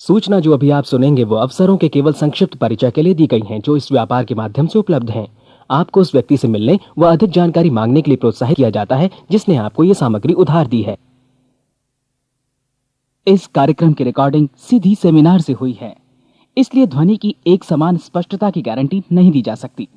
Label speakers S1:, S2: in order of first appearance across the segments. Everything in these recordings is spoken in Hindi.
S1: सूचना जो अभी आप सुनेंगे वो अवसरों के केवल संक्षिप्त परिचय के लिए दी गई हैं जो इस व्यापार के माध्यम से उपलब्ध हैं। आपको उस व्यक्ति से मिलने व अधिक जानकारी मांगने के लिए प्रोत्साहित किया जाता है जिसने आपको ये सामग्री उधार दी है।
S2: इस कार्यक्रम की रिकॉर्डिंग सीधी सेमिनार से हुई है, इसलिए ध्वनि की एक समान स्पष्टता की गारंटी नहीं दी जा सकती।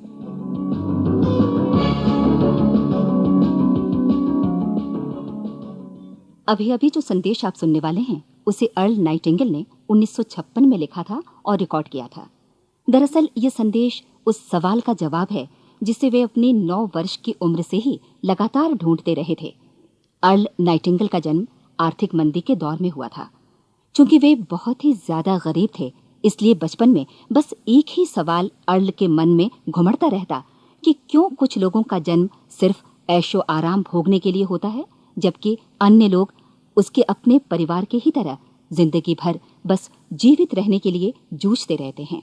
S3: अभी अभी जो संदेश आप सुनने वाले हैं उसे अर्ल नाइटिंगेल ने 1956 में लिखा था और रिकॉर्ड किया था। दरअसल ये संदेश उस सवाल का जवाब है जिसे वे अपनी 9 वर्ष की उम्र से ही लगातार ढूंढते रहे थे। अर्ल नाइटिंगेल का जन्म आर्थिक मंदी के दौर में हुआ था। चूंकि वे बहुत ही ज्यादा गरीब थे, इसलिए बचपन में बस एक ही सवाल अर्ल के मन में घुमड़ता रहता कि क्यों कुछ लोगों का जन्म सिर्फ ऐशो आराम भोगने के लिए होता है, जबकि अन्य लोग उसके अपने परिवार के ही तरह जिंदगी भर बस जीवित रहने के लिए जूझते रहते हैं।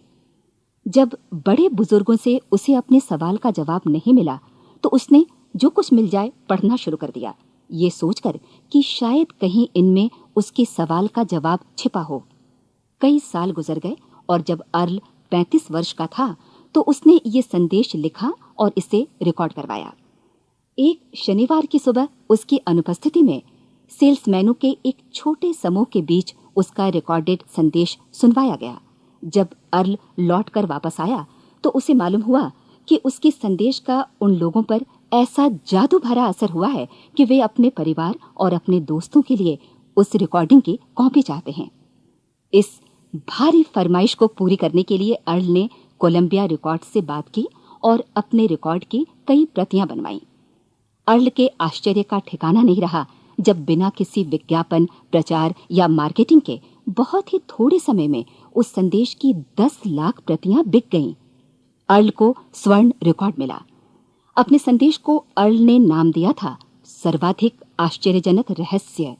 S3: जब बड़े बुजुर्गों से उसे अपने सवाल का जवाब नहीं मिला तो उसने जो कुछ मिल जाए पढ़ना शुरू कर दिया, ये सोचकर कि शायद कहीं इनमें उसके सवाल का जवाब छिपा हो। कई साल गुजर गए और जब अर्ल 35 वर्ष का था तो उसने ये संदेश लिखा और इसे रिकॉर्ड करवाया। एक शनिवार की सुबह उसकी अनुपस्थिति में सेल्समैनों के एक छोटे समूह के बीच उसका रिकॉर्डेड संदेश सुनवाया गया। जब अर्ल लौटकर वापस आया तो उसे मालूम हुआ कि उसके संदेश का उन लोगों पर ऐसा जादू भरा असर हुआ है कि वे अपने परिवार और अपने दोस्तों के लिए उस रिकॉर्डिंग की कॉपी चाहते हैं। इस भारी फरमाइश को पूरी करने के लिए अर्ल ने कोलंबिया रिकॉर्ड से बात की और अपने रिकॉर्ड की कई प्रतियां बनवाईं। अर्ल के आश्चर्य का ठिकाना नहीं रहा जब बिना किसी विज्ञापन, प्रचार या मार्केटिंग के बहुत ही थोड़े समय में उस संदेश की 10 लाख प्रतियां बिक गईं। अर्ल को स्वर्ण रिकॉर्ड मिला। अपने संदेश को अर्ल ने नाम दिया था सर्वाधिक आश्चर्यजनक रहस्य,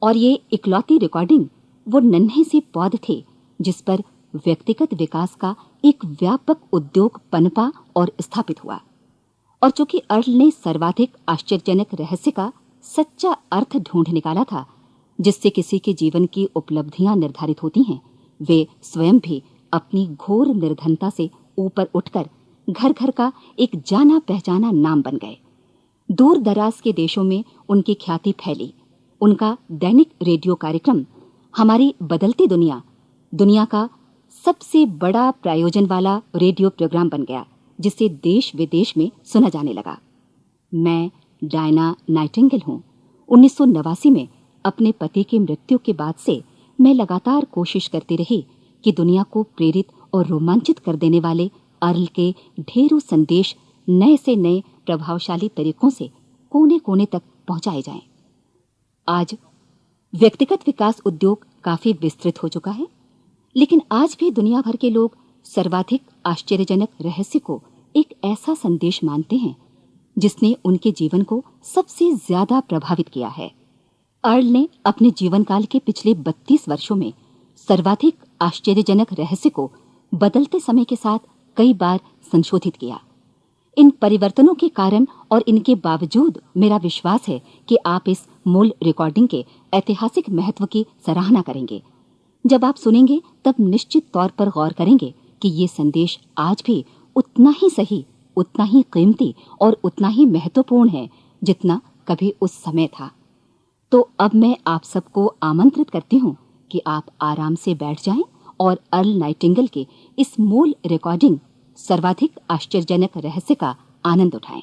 S3: और ये इकलौती रिकॉर्डिंग वो नन्हे से पौध थे जिस पर व्यक्तिगत विकास का एक व्यापक उद्योग पनपा और स्थापित हुआ। और चूंकि अर्ल ने सर्वाधिक आश्चर्यजनक रहस्य का सच्चा अर्थ ढूंढ निकाला था, जिससे किसी के जीवन की उपलब्धियां निर्धारित होती हैं, वे स्वयं भी अपनी घोर निर्धनता से ऊपर उठकर घर घर का एक जाना पहचाना नाम बन गए। दूर दराज के देशों में उनकी ख्याति फैली। उनका दैनिक रेडियो कार्यक्रम हमारी बदलती दुनिया का सबसे बड़ा प्रायोजन वाला रेडियो प्रोग्राम बन गया, जिसे देश विदेश में सुना जाने लगा। मैं डायना नाइटिंगेल हूँ। 1989 में अपने पति की मृत्यु के बाद से मैं लगातार कोशिश करती रही कि दुनिया को प्रेरित और रोमांचित कर देने वाले अर्ल के ढेरों संदेश नए से नए प्रभावशाली तरीकों से कोने कोने तक पहुंचाए जाएं। आज व्यक्तिगत विकास उद्योग काफी विस्तृत हो चुका है, लेकिन आज भी दुनिया भर के लोग सर्वाधिक आश्चर्यजनक रहस्य को एक ऐसा संदेश मानते हैं जिसने उनके जीवन को सबसे ज्यादा प्रभावित किया है। अर्ल ने अपने जीवन काल के पिछले 32 वर्षों में सर्वाधिक आश्चर्यजनक रहस्य को बदलते समय के साथ कई बार संशोधित किया। इन परिवर्तनों के कारण और इनके बावजूद मेरा विश्वास है कि आप इस मूल रिकॉर्डिंग के ऐतिहासिक महत्व की सराहना करेंगे। जब आप सुनेंगे तब निश्चित तौर पर गौर करेंगे कि ये संदेश आज भी उतना ही सही, उतना ही कीमती और उतना ही महत्वपूर्ण है जितना कभी उस समय था। तो अब मैं आप सबको आमंत्रित करती हूँ कि आप आराम से बैठ जाएं और अर्ल नाइटिंगेल के इस मूल रिकॉर्डिंग सर्वाधिक आश्चर्यजनक रहस्य का आनंद उठाएं।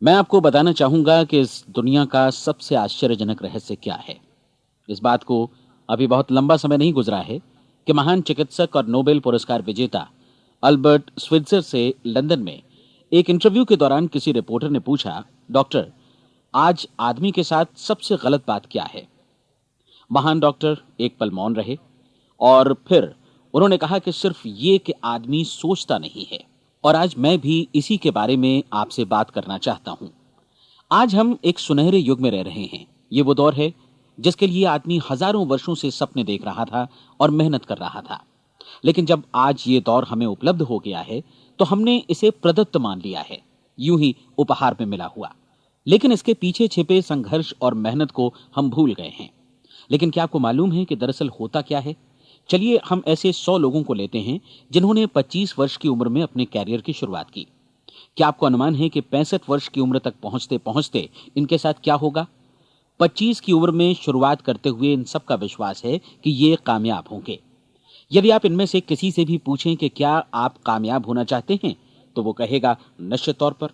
S4: मैं आपको बताना चाहूंगा कि इस दुनिया का सबसे आश्चर्यजनक रहस्य क्या है। इस बात को अभी बहुत लंबा समय नहीं गुजरा है कि महान चिकित्सक और नोबेल पुरस्कार विजेता अल्बर्ट स्विट्जर से लंदन में एक इंटरव्यू के दौरान किसी रिपोर्टर ने पूछा, डॉक्टर, आज आदमी के साथ सबसे गलत बात क्या है? महान डॉक्टर एक पल मौन रहे और फिर उन्होंने कहा कि सिर्फ ये कि आदमी सोचता नहीं है। और आज मैं भी इसी के बारे में आपसे बात करना चाहता हूं। आज हम एक सुनहरे युग में रह रहे हैं। ये वो दौर है जिसके लिए आदमी हजारों वर्षों से सपने देख रहा था और मेहनत कर रहा था। लेकिन जब आज ये दौर हमें उपलब्ध हो गया है तो हमने इसे प्रदत्त मान लिया है, यूं ही उपहार में मिला हुआ। लेकिन इसके पीछे छिपे संघर्ष और मेहनत को हम भूल गए हैं। लेकिन क्या आपको मालूम है कि दरअसल होता क्या है? चलिए हम ऐसे 100 लोगों को लेते हैं जिन्होंने 25 वर्ष की उम्र में अपने कैरियर की शुरुआत की। क्या आपको अनुमान है कि 65 वर्ष की उम्र तक पहुंचते पहुंचते इनके साथ क्या होगा? 25 की उम्र में शुरुआत करते हुए इन सब का विश्वास है कि ये कामयाब होंगे। यदि आप इनमें से किसी से भी पूछें कि क्या आप कामयाब होना चाहते हैं, तो वो कहेगा निश्चित तौर पर।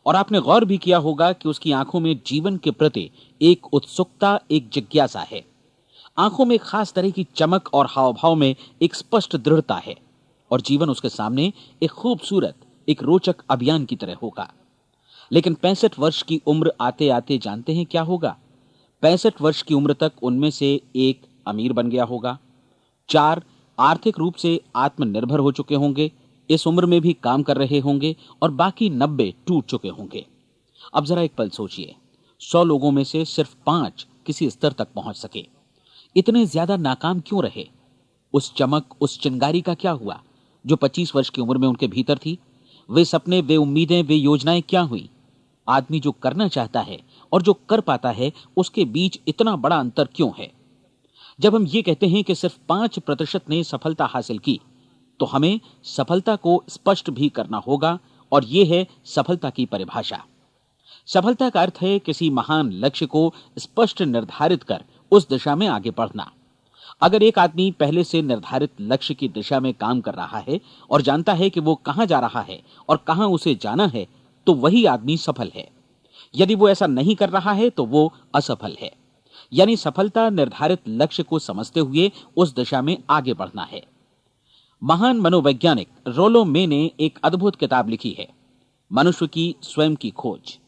S4: और आपने गौर भी किया होगा कि उसकी आंखों में जीवन के प्रति एक उत्सुकता, एक जिज्ञासा है। आंखों में खास तरह की चमक और हाव भाव में एक स्पष्ट दृढ़ता है और जीवन उसके सामने एक खूबसूरत, एक रोचक अभियान की तरह होगा। लेकिन 65 वर्ष की उम्र आते आते जानते हैं क्या होगा? 65 वर्ष की उम्र तक उनमें से एक अमीर बन गया होगा, 4 आर्थिक रूप से आत्मनिर्भर हो चुके होंगे, इस उम्र में भी काम कर रहे होंगे और बाकी 90 टूट चुके होंगे। अब जरा एक पल सोचिए, 100 लोगों में से सिर्फ 5 किसी स्तर तक पहुंच सके। इतने ज्यादा नाकाम क्यों रहे? उस चमक, उस चिंगारी का क्या हुआ जो 25 वर्ष की उम्र में उनके भीतर थी? वे सपने, वे उम्मीदें, वे योजनाएं क्या हुई? आदमी जो करना चाहता है और जो कर पाता है, उसके बीच इतना बड़ा अंतर क्यों है? जब हम ये कहते हैं कि सिर्फ 5% ने सफलता हासिल की, तो हमें सफलता को स्पष्ट भी करना होगा, और यह है सफलता की परिभाषा। सफलता का अर्थ है किसी महान लक्ष्य को स्पष्ट निर्धारित कर उस दिशा में आगे बढ़ना। अगर एक आदमी पहले से निर्धारित लक्ष्य की दिशा में काम कर रहा है और जानता है कि वो कहां जा रहा है और कहां उसे जाना है, तो वही आदमी सफल है। यदि वो ऐसा नहीं कर रहा है तो वो असफल है। यानी सफलता निर्धारित लक्ष्य को समझते हुए उस दिशा में आगे बढ़ना है। महान मनोवैज्ञानिक रोलो मे ने एक अद्भुत किताब लिखी है, मनुष्य की स्वयं की खोज।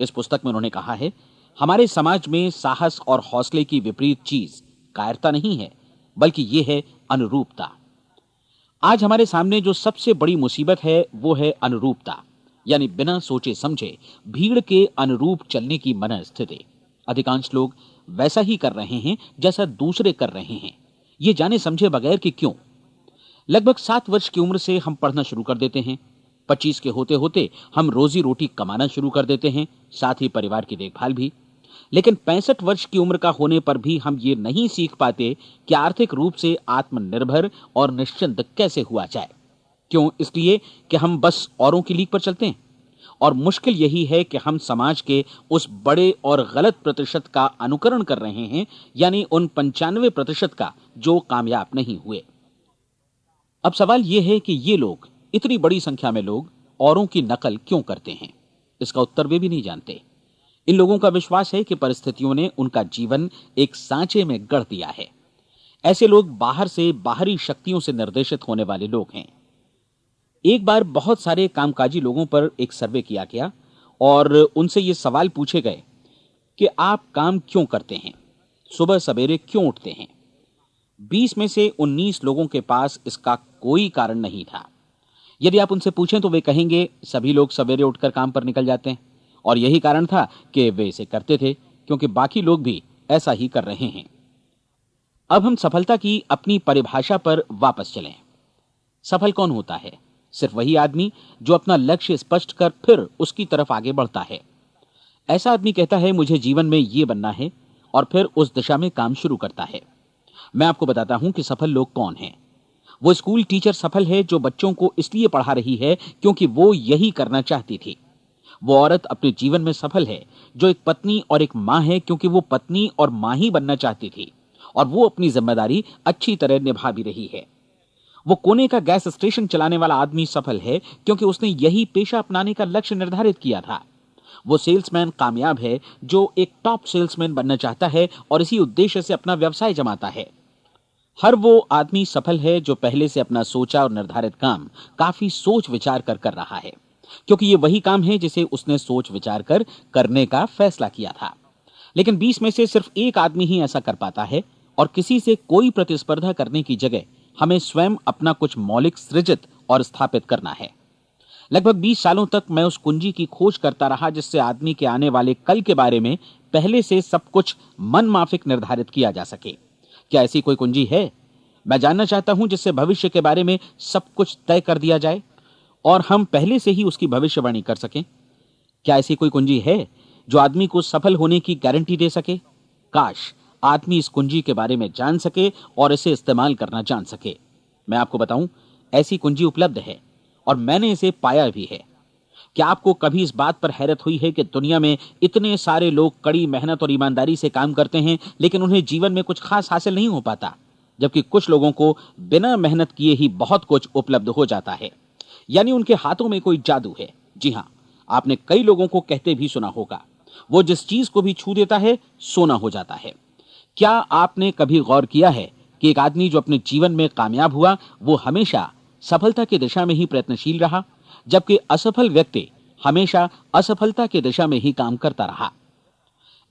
S4: इस पुस्तक में उन्होंने कहा है, हमारे समाज में साहस और हौसले की विपरीत चीज कायरता नहीं है, बल्कि यह है अनुरूपता। आज हमारे सामने जो सबसे बड़ी मुसीबत है वो है अनुरूपता, यानी बिना सोचे समझे भीड़ के अनुरूप चलने की मनस्थिति। अधिकांश लोग वैसा ही कर रहे हैं जैसा दूसरे कर रहे हैं, ये जाने समझे बगैर कि क्यों। लगभग 7 वर्ष की उम्र से हम पढ़ना शुरू कर देते हैं, 25 के होते होते हम रोजी रोटी कमाना शुरू कर देते हैं, साथ ही परिवार की देखभाल भी। लेकिन 65 वर्ष की उम्र का होने पर भी हम ये नहीं सीख पाते कि आर्थिक रूप से आत्मनिर्भर और निश्चिंत कैसे हुआ जाए। क्यों? इसलिए कि हम बस औरों की लीक पर चलते हैं। और मुश्किल यही है कि हम समाज के उस बड़े और गलत प्रतिशत का अनुकरण कर रहे हैं, यानी उन 95% का जो कामयाब नहीं हुए। अब सवाल यह है कि ये लोग, इतनी बड़ी संख्या में लोग, औरों की नकल क्यों करते हैं? इसका उत्तर वे भी नहीं जानते। इन लोगों का विश्वास है कि परिस्थितियों ने उनका जीवन एक सांचे में गढ़ दिया है। ऐसे लोग बाहर से, बाहरी शक्तियों से निर्देशित होने वाले लोग हैं। एक बार बहुत सारे कामकाजी लोगों पर एक सर्वे किया गया और उनसे ये सवाल पूछे गए कि आप काम क्यों करते हैं, सुबह सवेरे क्यों उठते हैं? 20 में से 19 लोगों के पास इसका कोई कारण नहीं था। यदि आप उनसे पूछें तो वे कहेंगे सभी लोग सवेरे उठकर काम पर निकल जाते हैं और यही कारण था कि वे इसे करते थे क्योंकि बाकी लोग भी ऐसा ही कर रहे हैं। अब हम सफलता की अपनी परिभाषा पर वापस चलें। सफल कौन होता है? सिर्फ वही आदमी जो अपना लक्ष्य स्पष्ट कर फिर उसकी तरफ आगे बढ़ता है। ऐसा आदमी कहता है मुझे जीवन में ये बनना है और फिर उस दिशा में काम शुरू करता है। मैं आपको बताता हूं कि सफल लोग कौन हैं। वो स्कूल टीचर सफल है जो बच्चों को इसलिए पढ़ा रही है क्योंकि वो यही करना चाहती थी। वो औरत अपने जीवन में सफल है जो एक पत्नी और एक मां है क्योंकि वो पत्नी और मां ही बनना चाहती थी और वो अपनी जिम्मेदारी अच्छी तरह निभा भी रही है। वो कोने का गैस स्टेशन चलाने वाला आदमी सफल है क्योंकि उसने यही पेशा अपनाने का लक्ष्य निर्धारित किया था। वो सेल्समैन कामयाब है जो एक टॉप सेल्समैन बनना चाहता है और इसी उद्देश्य से अपना व्यवसाय जमाता है। हर वो आदमी सफल है जो पहले से अपना सोचा और निर्धारित काम काफी सोच विचार कर रहा है, क्योंकि ये वही काम है जिसे उसने सोच विचार कर करने का फैसला किया था। लेकिन 20 में से सिर्फ एक आदमी ही ऐसा कर पाता है और किसी से कोई प्रतिस्पर्धा करने की जगह हमें स्वयं अपना कुछ मौलिक सृजित और स्थापित करना है। लगभग 20 सालों तक मैं उस कुंजी की खोज करता रहा जिससे आदमी के आने वाले कल के बारे में पहले से सब कुछ मन माफिक निर्धारित किया जा सके। क्या ऐसी कोई कुंजी है? मैं जानना चाहता हूं जिससे भविष्य के बारे में सब कुछ तय कर दिया जाए और हम पहले से ही उसकी भविष्यवाणी कर सकें। क्या ऐसी कोई कुंजी है जो आदमी को सफल होने की गारंटी दे सके? काश आदमी इस कुंजी के बारे में जान सके और इसे इस्तेमाल करना जान सके। मैं आपको बताऊं, ऐसी कुंजी उपलब्ध है और मैंने इसे पाया भी है। क्या आपको कभी इस बात पर हैरत हुई है कि दुनिया में इतने सारे लोग कड़ी मेहनत और ईमानदारी से काम करते हैं, लेकिन उन्हें जीवन में कुछ खास हासिल नहीं हो पाता, जबकि कुछ लोगों को बिना मेहनत किए ही बहुत कुछ उपलब्ध हो जाता है। यानी उनके हाथों में कोई जादू है। जी हां, आपने कई लोगों को कहते भी सुना होगा, वो जिस चीज को भी छू देता है सोना हो जाता है। क्या आपने कभी गौर किया है कि एक आदमी जो अपने जीवन में कामयाब हुआ, वो हमेशा सफलता की दिशा में ही प्रयत्नशील रहा, जबकि असफल व्यक्ति हमेशा असफलता की दिशा में ही काम करता रहा।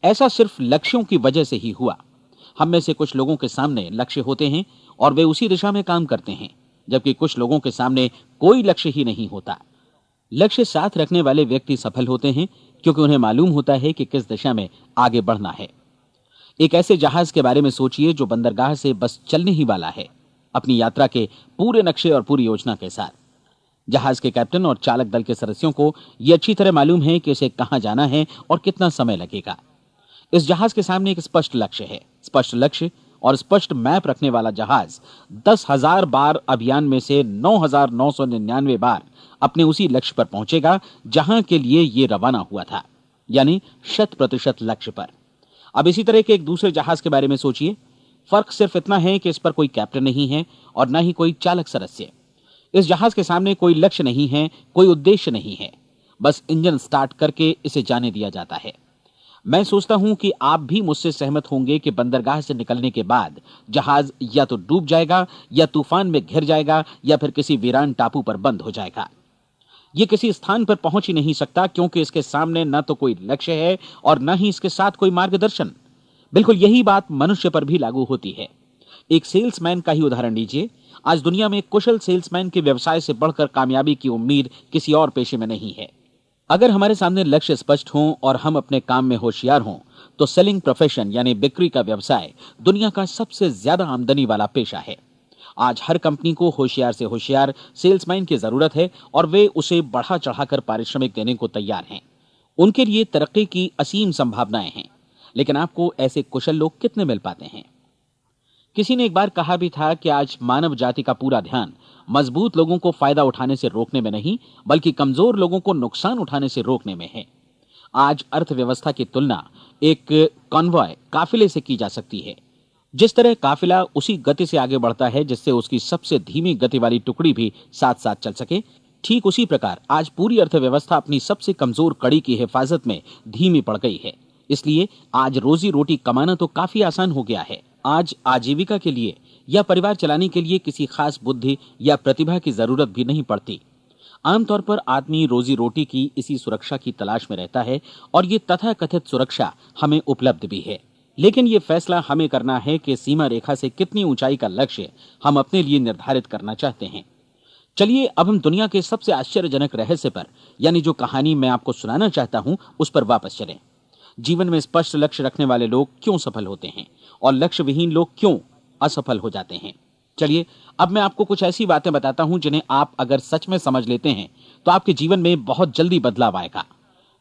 S4: ऐसा सिर्फ लक्ष्यों की वजह से ही हुआ। हम में से कुछ लोगों के सामने लक्ष्य होते हैं और वे उसी दिशा में काम करते हैं, जबकि कुछ लोगों के सामने कोई लक्ष्य ही नहीं होता। लक्ष्य साथ रखने वाले व्यक्ति सफल होते हैं क्योंकि उन्हें मालूम होता है कि किस दिशा में आगे बढ़ना है। एक ऐसे जहाज के बारे में सोचिए जो बंदरगाह से बस चलने ही वाला है, अपनी यात्रा के पूरे नक्शे और पूरी योजना के साथ। जहाज के कैप्टन और चालक दल के सदस्यों को यह अच्छी तरह मालूम है कि इसे कहां जाना है और कितना समय लगेगा। इस जहाज के सामने एक स्पष्ट लक्ष्य है। स्पष्ट लक्ष्य और स्पष्ट मैप रखने वाला जहाज 10,000 बार अभियान में से 9,999 बार अपने उसी लक्ष्य पर पहुंचेगा जहां के लिए यह रवाना हुआ था, यानी 100% लक्ष्य पर। अब इसी तरह के एक दूसरे जहाज के बारे में सोचिए। फर्क सिर्फ इतना है कि इस पर कोई कैप्टन नहीं है और न ही कोई चालक सदस्य। इस जहाज के सामने कोई लक्ष्य नहीं है, कोई उद्देश्य नहीं है, बस इंजन स्टार्ट करके इसे जाने दिया जाता है। मैं सोचता हूं कि आप भी मुझसे सहमत होंगे कि बंदरगाह से निकलने के बाद जहाज या तो डूब जाएगा, या तूफान में घिर जाएगा, या फिर किसी वीरान टापू पर बंद हो जाएगा। ये किसी स्थान पर पहुंच ही नहीं सकता क्योंकि इसके सामने न तो कोई लक्ष्य है और न ही इसके साथ कोई मार्गदर्शन। बिल्कुल यही बात मनुष्य पर भी लागू होती है। एक सेल्समैन का ही उदाहरण लीजिए। आज दुनिया में कुशल सेल्समैन के व्यवसाय से बढ़कर कामयाबी की उम्मीद किसी और पेशे में नहीं है। अगर हमारे सामने लक्ष्य स्पष्ट हों और हम अपने काम में होशियार हों, तो सेलिंग प्रोफेशन यानी बिक्री का व्यवसाय दुनिया का सबसे ज्यादा आमदनी वाला पेशा है। आज हर कंपनी को होशियार से होशियार सेल्समैन की जरूरत है और वे उसे बढ़ा चढ़ाकर पारिश्रमिक देने को तैयार हैं। उनके लिए तरक्की की असीम संभावनाएं हैं, लेकिन आपको ऐसे कुशल लोग कितने मिल पाते हैं? किसी ने एक बार कहा भी था कि आज मानव जाति का पूरा ध्यान मजबूत लोगों को फायदा उठाने से रोकने में नहीं, बल्कि कमजोर लोगों को नुकसान उठाने से रोकने में है। आज अर्थव्यवस्था की तुलना एक कॉन्वॉय काफिले से की जा सकती है। जिस तरह काफिला उसी गति से आगे बढ़ता है जिससे उसकी सबसे धीमी गति वाली टुकड़ी भी साथ साथ चल सके, ठीक उसी प्रकार आज पूरी अर्थव्यवस्था अपनी सबसे कमजोर कड़ी की हिफाजत में धीमी पड़ गई है। इसलिए आज रोजी रोटी कमाना तो काफी आसान हो गया है। आज आजीविका के लिए या परिवार चलाने के लिए किसी खास बुद्धि या प्रतिभा की जरूरत भी नहीं पड़ती। आमतौर पर आदमी रोजी रोटी की इसी सुरक्षा की तलाश में रहता है और ये तथाकथित सुरक्षा हमें उपलब्ध भी है। लेकिन ये फैसला हमें करना है कि सीमा रेखा से कितनी ऊंचाई का लक्ष्य हम अपने लिए निर्धारित करना चाहते हैं। चलिए अब हम दुनिया के सबसे आश्चर्यजनक रहस्य पर, यानी जो कहानी मैं आपको सुनाना चाहता हूं, उस पर वापस चलें। जीवन में स्पष्ट लक्ष्य रखने वाले लोग क्यों सफल होते हैं और लक्ष्य विहीन लोग क्यों असफल हो जाते हैं? चलिए अब मैं आपको कुछ ऐसी बातें बताता हूं जिन्हें आप अगर सच में समझ लेते हैं तो आपके जीवन में बहुत जल्दी बदलाव आएगा।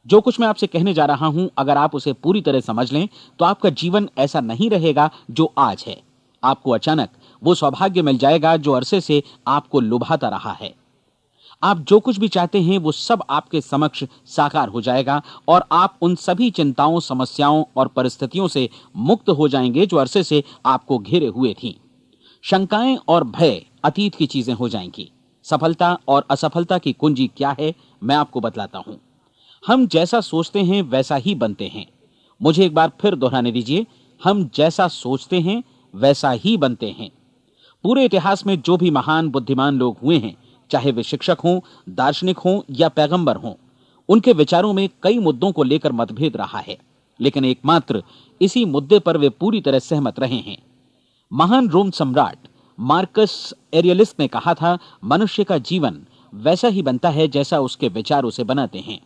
S4: जो कुछ मैं आपसे कहने जा रहा हूं, अगर आप उसे पूरी तरह समझ लें तो आपका जीवन ऐसा नहीं रहेगा जो आज है। आपको अचानक वो सौभाग्य मिल जाएगा जो अरसे से आपको लुभाता रहा है। आप जो कुछ भी चाहते हैं वो सब आपके समक्ष साकार हो जाएगा और आप उन सभी चिंताओं, समस्याओं और परिस्थितियों से मुक्त हो जाएंगे जो अरसे से आपको घेरे हुए थीं। शंकाएं और भय अतीत की चीजें हो जाएंगी। सफलता और असफलता की कुंजी क्या है, मैं आपको बतलाता हूं। हम जैसा सोचते हैं वैसा ही बनते हैं। मुझे एक बार फिर दोहराने दीजिए, हम जैसा सोचते हैं वैसा ही बनते हैं। पूरे इतिहास में जो भी महान बुद्धिमान लोग हुए हैं, चाहे वे शिक्षक हों, दार्शनिक हों या पैगंबर हों, उनके विचारों में कई मुद्दों को लेकर मतभेद रहा है, लेकिन एकमात्र इसी मुद्दे पर वे पूरी तरह सहमत रहे हैं। महान रोम सम्राट मार्कस एरियलिस ने कहा था, मनुष्य का जीवन वैसा ही बनता है जैसा उसके विचार उसे बनाते हैं।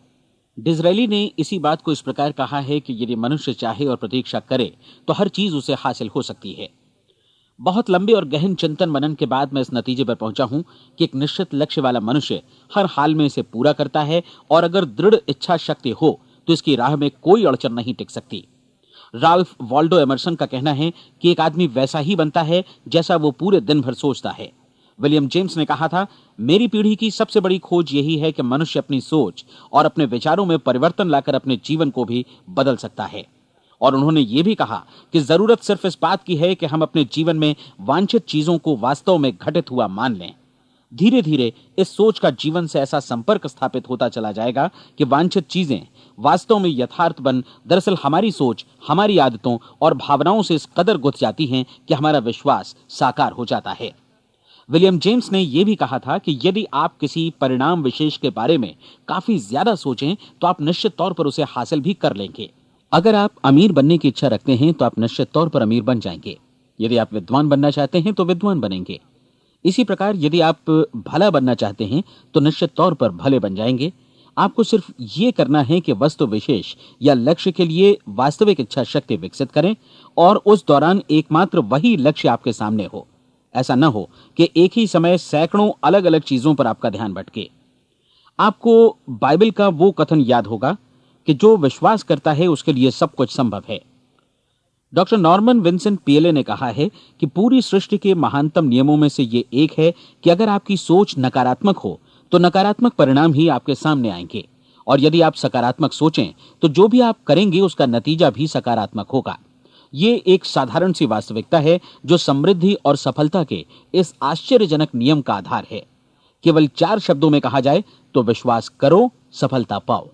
S4: डिज़रायली ने इसी बात को इस प्रकार कहा है कि यदि मनुष्य चाहे और प्रतीक्षा करे तो हर चीज उसे हासिल हो सकती है। बहुत लंबे और गहन चिंतन मनन के बाद मैं इस नतीजे पर पहुंचा हूं कि एक निश्चित लक्ष्य वाला मनुष्य हर हाल में इसे पूरा करता है और अगर दृढ़ इच्छा शक्ति हो तो इसकी राह में कोई अड़चन नहीं टिक सकती। राल्फ वॉल्डो एमर्सन का कहना है कि एक आदमी वैसा ही बनता है जैसा वो पूरे दिन भर सोचता है। विलियम जेम्स ने कहा था, मेरी पीढ़ी की सबसे बड़ी खोज यही है कि मनुष्य अपनी सोच और अपने विचारों में परिवर्तन लाकर अपने जीवन को भी बदल सकता है। और उन्होंने ये भी कहा कि जरूरत सिर्फ इस बात की है कि हम अपने जीवन में वांछित चीजों को वास्तव में घटित हुआ मान लें। धीरे धीरे इस सोच का जीवन से ऐसा संपर्क स्थापित होता चला जाएगा कि वांछित चीजें वास्तव में यथार्थ बन दरअसल हमारी सोच, हमारी आदतों और भावनाओं से इस कदर गुथ जाती हैं कि हमारा विश्वास साकार हो जाता है। विलियम जेम्स ने यह भी कहा था कि यदि आप किसी परिणाम विशेष के बारे में काफी ज्यादा सोचें तो आप निश्चित तौर पर उसे हासिल भी कर लेंगे। अगर आप अमीर बनने की इच्छा रखते हैं तो आप निश्चित तौर पर अमीर बन जाएंगे। यदि आप विद्वान बनना चाहते हैं तो विद्वान बनेंगे। इसी प्रकार यदि आप भला बनना चाहते हैं तो निश्चित तौर पर भले बन जाएंगे। आपको सिर्फ ये करना है कि वस्तु विशेष या लक्ष्य के लिए वास्तविक इच्छा शक्ति विकसित करें और उस दौरान एकमात्र वही लक्ष्य आपके सामने हो। ऐसा न हो कि एक ही समय सैकड़ों अलग अलग चीजों पर आपका ध्यान भटके। आपको बाइबल का वो कथन याद होगा कि जो विश्वास करता है उसके लिए सब कुछ संभव है। डॉक्टर नॉर्मन विंसेंट पीएले ने कहा है कि पूरी सृष्टि के महानतम नियमों में से ये एक है कि अगर आपकी सोच नकारात्मक हो तो नकारात्मक परिणाम ही आपके सामने आएंगे, और यदि आप सकारात्मक सोचें तो जो भी आप करेंगे उसका नतीजा भी सकारात्मक होगा। ये एक साधारण सी वास्तविकता है जो समृद्धि और सफलता के इस आश्चर्यजनक नियम का आधार है। केवल 4 शब्दों में कहा जाए तो विश्वास करो, सफलता पाओ।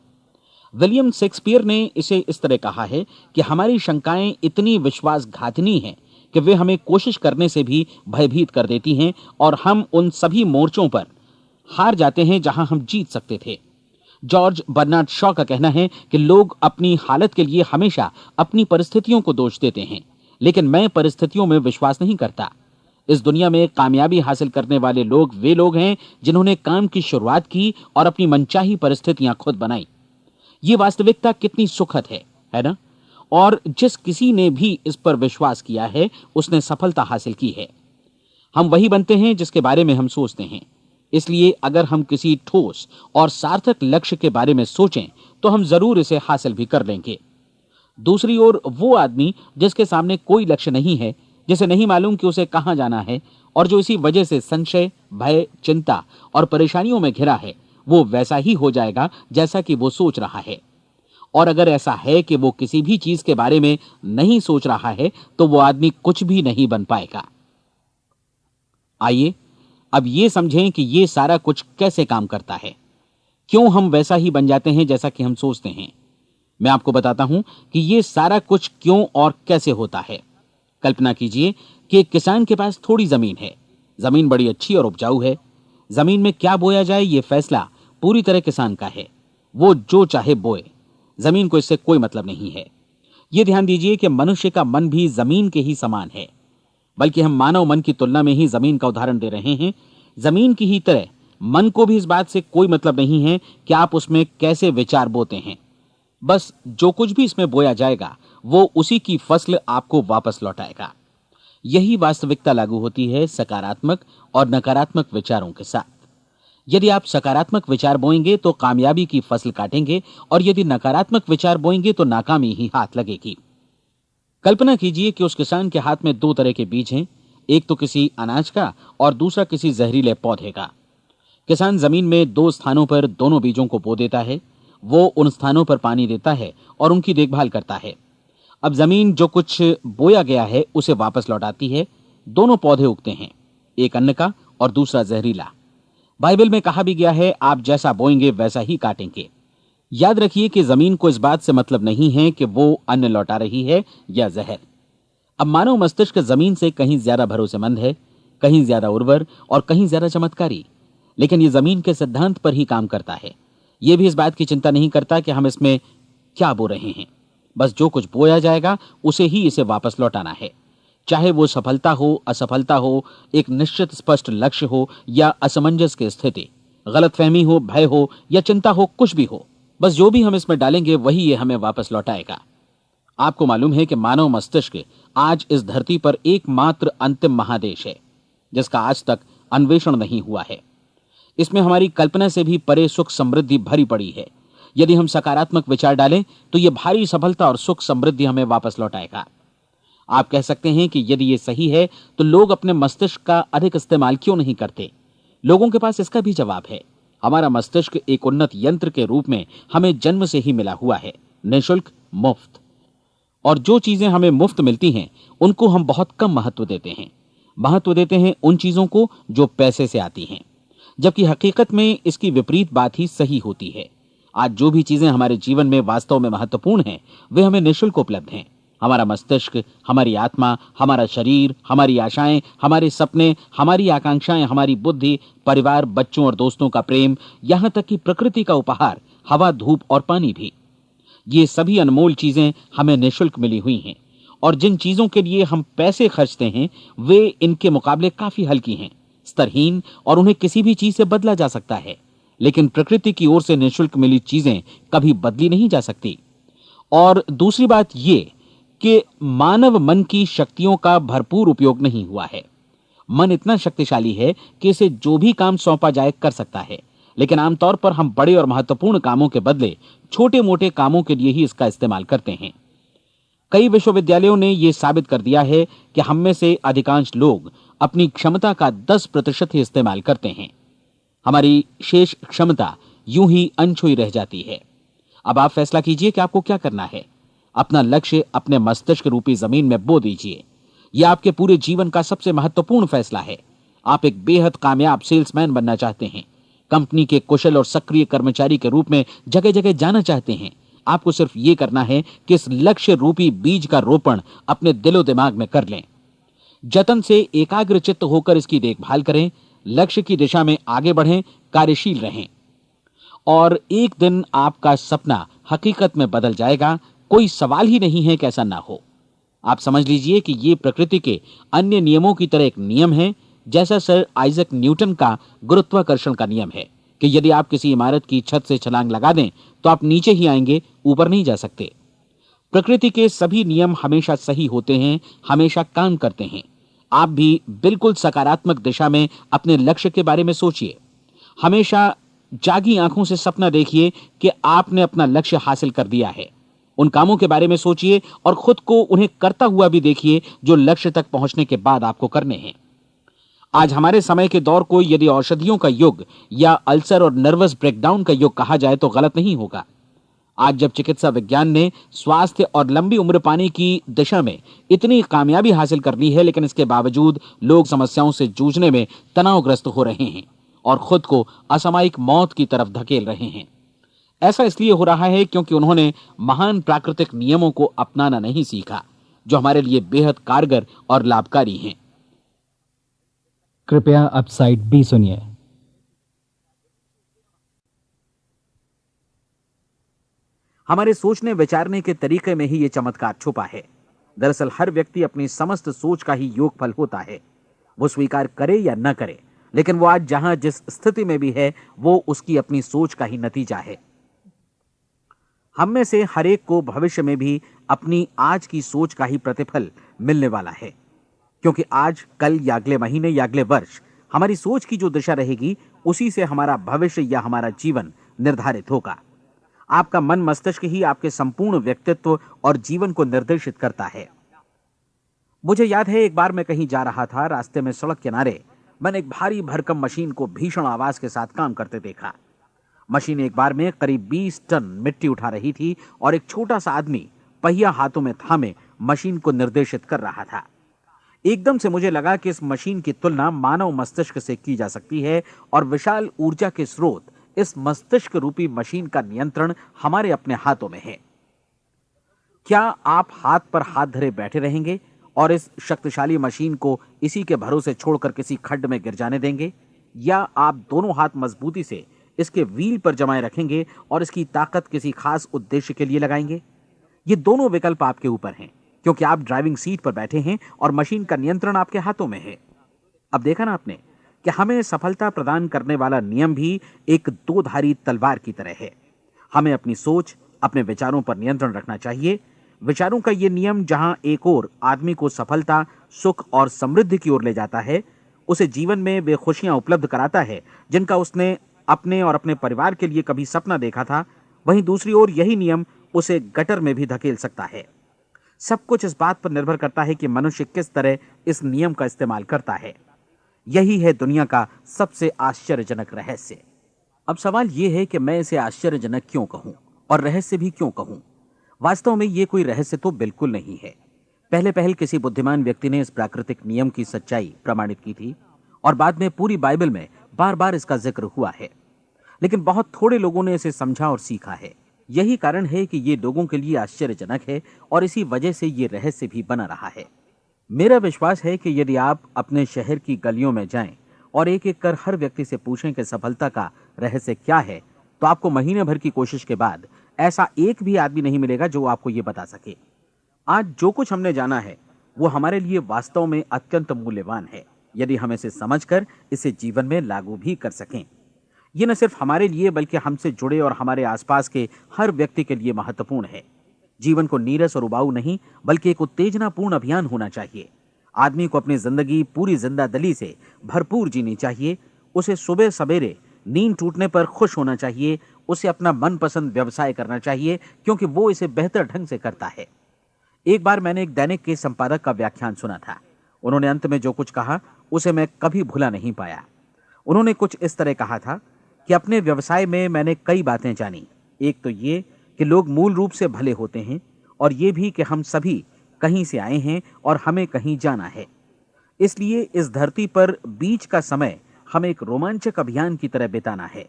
S4: विलियम शेक्सपियर ने इसे इस तरह कहा है कि हमारी शंकाएं इतनी विश्वासघातिनी हैं कि वे हमें कोशिश करने से भी भयभीत कर देती हैं और हम उन सभी मोर्चों पर हार जाते हैं जहां हम जीत सकते थे। जॉर्ज बर्नार्ड शॉ का कहना है कि लोग अपनी हालत के लिए हमेशा अपनी परिस्थितियों को दोष देते हैं, लेकिन मैं परिस्थितियों में विश्वास नहीं करता। इस दुनिया में कामयाबी हासिल करने वाले लोग वे लोग हैं जिन्होंने काम की शुरुआत की और अपनी मनचाही परिस्थितियां खुद बनाई। ये वास्तविकता कितनी सुखद है ना? और जिस किसी ने भी इस पर विश्वास किया है उसने सफलता हासिल की है। हम वही बनते हैं जिसके बारे में हम सोचते हैं। इसलिए अगर हम किसी ठोस और सार्थक लक्ष्य के बारे में सोचें तो हम जरूर इसे हासिल भी कर लेंगे। दूसरी ओर वो आदमी जिसके सामने कोई लक्ष्य नहीं है, जिसे नहीं मालूम कि उसे कहां जाना है और जो इसी वजह से संशय, भय, चिंता और परेशानियों में घिरा है, वो वैसा ही हो जाएगा जैसा कि वो सोच रहा है। और अगर ऐसा है कि वो किसी भी चीज के बारे में नहीं सोच रहा है तो वो आदमी कुछ भी नहीं बन पाएगा। आइए अब ये समझें कि ये सारा कुछ कैसे काम करता है, क्यों हम वैसा ही बन जाते हैं जैसा कि हम सोचते हैं। मैं आपको बताता हूं कि ये सारा कुछ क्यों और कैसे होता है। कल्पना कीजिए कि एक किसान के पास थोड़ी जमीन है। जमीन बड़ी अच्छी और उपजाऊ है। जमीन में क्या बोया जाए ये फैसला पूरी तरह किसान का है। वो जो चाहे बोए, जमीन को इससे कोई मतलब नहीं है। ये ध्यान दीजिए कि मनुष्य का मन भी जमीन के ही समान है, बल्कि हम मानव मन की तुलना में ही जमीन का उदाहरण दे रहे हैं। जमीन की ही तरह मन को भी इस बात से कोई मतलब नहीं है कि आप उसमें कैसे विचार बोते हैं। बस जो कुछ भी इसमें बोया जाएगा वो उसी की फसल आपको वापस लौटाएगा। यही वास्तविकता लागू होती है सकारात्मक और नकारात्मक विचारों के साथ। यदि आप सकारात्मक विचार बोएंगे तो कामयाबी की फसल काटेंगे, और यदि नकारात्मक विचार बोएंगे तो नाकामी ही हाथ लगेगी। कल्पना कीजिए कि उस किसान के हाथ में 2 तरह के बीज हैं, एक तो किसी अनाज का और दूसरा किसी जहरीले पौधे का। किसान जमीन में 2 स्थानों पर दोनों बीजों को बो देता है। वो उन स्थानों पर पानी देता है और उनकी देखभाल करता है। अब जमीन जो कुछ बोया गया है उसे वापस लौटाती है। दोनों पौधे उगते हैं, एक अन्न का और दूसरा जहरीला। बाइबल में कहा भी गया है, आप जैसा बोएंगे वैसा ही काटेंगे। याद रखिए कि जमीन को इस बात से मतलब नहीं है कि वो अन्न लौटा रही है या जहर। अब मानव मस्तिष्क जमीन से कहीं ज्यादा भरोसेमंद है, कहीं ज्यादा उर्वर और कहीं ज्यादा चमत्कारी, लेकिन ये जमीन के सिद्धांत पर ही काम करता है। ये भी इस बात की चिंता नहीं करता कि हम इसमें क्या बो रहे हैं। बस जो कुछ बोया जाएगा उसे ही इसे वापस लौटाना है, चाहे वो सफलता हो, असफलता हो, एक निश्चित स्पष्ट लक्ष्य हो या असमंजस की स्थिति, गलतफहमी हो, भय हो या चिंता हो, कुछ भी हो। बस जो भी हम इसमें डालेंगे वही ये हमें वापस लौटाएगा। आपको मालूम है कि मानव मस्तिष्क आज इस धरती पर एकमात्र अंतिम महादेश है जिसका आज तक अन्वेषण नहीं हुआ है। इसमें हमारी कल्पना से भी परे सुख समृद्धि भरी पड़ी है। यदि हम सकारात्मक विचार डालें तो यह भारी सफलता और सुख समृद्धि हमें वापस लौटाएगा। आप कह सकते हैं कि यदि ये सही है तो लोग अपने मस्तिष्क का अधिक इस्तेमाल क्यों नहीं करते? लोगों के पास इसका भी जवाब है। हमारा मस्तिष्क एक उन्नत यंत्र के रूप में हमें जन्म से ही मिला हुआ है, निःशुल्क, मुफ्त। और जो चीजें हमें मुफ्त मिलती हैं उनको हम बहुत कम महत्व देते हैं। महत्व देते हैं उन चीजों को जो पैसे से आती हैं, जबकि हकीकत में इसकी विपरीत बात ही सही होती है। आज जो भी चीजें हमारे जीवन में वास्तव में महत्वपूर्ण हैं वे हमें निःशुल्क उपलब्ध हैं। हमारा मस्तिष्क, हमारी आत्मा, हमारा शरीर, हमारी आशाएं, हमारे सपने, हमारी आकांक्षाएं, हमारी बुद्धि, परिवार, बच्चों और दोस्तों का प्रेम, यहां तक कि प्रकृति का उपहार, हवा, धूप और पानी भी, ये सभी अनमोल चीजें हमें निःशुल्क मिली हुई हैं। और जिन चीजों के लिए हम पैसे खर्चते हैं वे इनके मुकाबले काफी हल्की हैं, स्तरहीन, और उन्हें किसी भी चीज से बदला जा सकता है। लेकिन प्रकृति की ओर से निःशुल्क मिली चीजें कभी बदली नहीं जा सकती। और दूसरी बात ये कि मानव मन की शक्तियों का भरपूर उपयोग नहीं हुआ है। मन इतना शक्तिशाली है कि इसे जो भी काम सौंपा जाए कर सकता है, लेकिन आमतौर पर हम बड़े और महत्वपूर्ण कामों के बदले छोटे मोटे कामों के लिए ही इसका इस्तेमाल करते हैं। कई विश्वविद्यालयों ने यह साबित कर दिया है कि हम में से अधिकांश लोग अपनी क्षमता का 10% ही इस्तेमाल करते हैं। हमारी शेष क्षमता यूं ही अनछुई रह जाती है। अब आप फैसला कीजिए कि आपको क्या करना है। अपना लक्ष्य अपने मस्तिष्क रूपी जमीन में बो दीजिए। यह आपके पूरे जीवन का सबसे महत्वपूर्ण फैसला है। आप एक बेहद कामयाब सेल्समैन बनना चाहते हैं, कंपनी के कुशल और सक्रिय कर्मचारी के रूप में जगह जगह जाना चाहते हैं। आपको सिर्फ ये करना है कि इस लक्ष्य रूपी बीज का रोपण अपने दिलो दिमाग में कर लें। जतन से एकाग्रचित्त होकर इसकी देखभाल करें, लक्ष्य की दिशा में आगे बढ़ें, कार्यशील रहें, और एक दिन आपका सपना हकीकत में बदल जाएगा। कोई सवाल ही नहीं है कि ऐसा ना हो। आप समझ लीजिए कि ये प्रकृति के अन्य नियमों की तरह एक नियम है, जैसा सर आइजक न्यूटन का गुरुत्वाकर्षण का नियम है कि यदि आप किसी इमारत की छत से छलांग लगा दें तो आप नीचे ही आएंगे, ऊपर नहीं जा सकते। प्रकृति के सभी नियम हमेशा सही होते हैं, हमेशा काम करते हैं। आप भी बिल्कुल सकारात्मक दिशा में अपने लक्ष्य के बारे में सोचिए। हमेशा जागी आंखों से सपना देखिए कि आपने अपना लक्ष्य हासिल कर दिया है। उन कामों के बारे में सोचिए और खुद को उन्हें करता हुआ भी देखिए जो लक्ष्य तक पहुंचने के बाद आपको करने हैं। आज हमारे समय के दौर को यदि औषधियों का युग या अल्सर और नर्वस ब्रेकडाउन का युग कहा जाए तो गलत नहीं होगा। आज जब चिकित्सा विज्ञान ने स्वास्थ्य और लंबी उम्र पाने की दिशा में इतनी कामयाबी हासिल कर ली है, लेकिन इसके बावजूद लोग समस्याओं से जूझने में तनावग्रस्त हो रहे हैं और खुद को असामयिक मौत की तरफ धकेल रहे हैं। ऐसा इसलिए हो रहा है क्योंकि उन्होंने महान प्राकृतिक नियमों को अपनाना नहीं सीखा, जो हमारे लिए बेहद कारगर और लाभकारी हैं।
S1: कृपया अब साइड बी सुनिए।
S4: हमारे सोचने विचारने के तरीके में ही ये चमत्कार छुपा है। दरअसल हर व्यक्ति अपनी समस्त सोच का ही योगफल होता है। वो स्वीकार करे या न करे, लेकिन वो आज जहां जिस स्थिति में भी है वो उसकी अपनी सोच का ही नतीजा है। हम में से हर एक को भविष्य में भी अपनी आज की सोच का ही प्रतिफल मिलने वाला है, क्योंकि आज, कल या अगले महीने या अगले वर्ष हमारी सोच की जो दिशा रहेगी उसी से हमारा भविष्य या हमारा जीवन निर्धारित होगा। आपका मन मस्तिष्क ही आपके संपूर्ण व्यक्तित्व और जीवन को निर्देशित करता है। मुझे याद है एक बार मैं कहीं जा रहा था, रास्ते में सड़क किनारे मैंने एक भारी भरकम मशीन को भीषण आवाज के साथ काम करते देखा। मशीन एक बार में करीब 20 टन मिट्टी उठा रही थी और एक छोटा सा आदमी पहिया हाथों में थामे मशीन को निर्देशित कर रहा था। एकदम से मुझे लगा कि इस मशीन की तुलना मानव मस्तिष्क से की जा सकती है और विशाल ऊर्जा के स्रोत इस मस्तिष्क रूपी मशीन का नियंत्रण हमारे अपने हाथों में है। क्या आप हाथ पर हाथ धरे बैठे रहेंगे और इस शक्तिशाली मशीन को इसी के भरोसे छोड़कर किसी खड्ड में गिर जाने देंगे, या आप दोनों हाथ मजबूती से इसके व्हील पर जमाए रखेंगे और इसकी ताकत किसी खास उद्देश्य के लिए लगाएंगे? ये दोनों विकल्प आपके ऊपर हैं, क्योंकि आप ड्राइविंग सीट पर बैठे हैं और मशीन का नियंत्रण आपके हाथों में है। अब देखा ना आपने कि हमें सफलता प्रदान करने वाला नियम भी एक दो-धारी तलवार की तरह है। हमें अपनी सोच, अपने विचारों पर नियंत्रण रखना चाहिए। विचारों का यह नियम जहां एक ओर आदमी को सफलता, सुख और समृद्धि की ओर ले जाता है, उसे जीवन में वे खुशियां उपलब्ध कराता है जिनका उसने अपने और अपने परिवार के लिए कभी सपना देखा था। वहीं दूसरी ओर यही नियम उसे गटर में भी धकेल सकता है। सब कुछ इस बात पर निर्भर करता है कि मनुष्य किस तरह इस नियम का इस्तेमाल करता है। यही है दुनिया का सबसे आश्चर्यजनक रहस्य। अब सवाल यह है कि मैं इसे आश्चर्यजनक क्यों कहूं और रहस्य भी क्यों कहूं। वास्तव में यह कोई रहस्य तो बिल्कुल नहीं है। पहले किसी बुद्धिमान व्यक्ति ने इस प्राकृतिक नियम की सच्चाई प्रमाणित की थी और बाद में पूरी बाइबल में बार बार इसका जिक्र हुआ है, लेकिन बहुत थोड़े लोगों ने इसे समझा और सीखा है। यही कारण है कि ये लोगों के लिए आश्चर्यजनक है और इसी वजह से ये रहस्य भी बना रहा है। मेरा विश्वास है कि यदि आप अपने शहर की गलियों में जाएं और एक एक कर हर व्यक्ति से पूछें कि सफलता का रहस्य क्या है, तो आपको महीने भर की कोशिश के बाद ऐसा एक भी आदमी नहीं मिलेगा जो आपको ये बता सके। आज जो कुछ हमने जाना है वो हमारे लिए वास्तव में अत्यंत मूल्यवान है, यदि हम इसे समझकर इसे जीवन में लागू भी कर सकें। ये न सिर्फ हमारे लिए बल्कि हमसे जुड़े और हमारे आसपास के हर व्यक्ति के लिए महत्वपूर्ण है। जीवन को नीरस और उबाऊ नहीं बल्कि एक उत्तेजनापूर्ण अभियान होना चाहिए। आदमी को अपनी जिंदगी पूरी जिंदादिली से भरपूर जीनी चाहिए। उसे सुबह सवेरे नींद टूटने पर खुश होना चाहिए। उसे अपना मनपसंद व्यवसाय करना चाहिए क्योंकि वो इसे बेहतर ढंग से करता है। एक बार मैंने एक दैनिक के संपादक का व्याख्यान सुना था। उन्होंने अंत में जो कुछ कहा उसे मैं कभी भुला नहीं पाया। उन्होंने कुछ इस तरह कहा था कि अपने व्यवसाय में मैंने कई बातें जानी। एक तो ये कि लोग मूल रूप से भले होते हैं और ये भी कि हम सभी कहीं से आए हैं और हमें कहीं जाना है। इसलिए इस धरती पर बीच का समय हमें एक रोमांचक अभियान की तरह बिताना है।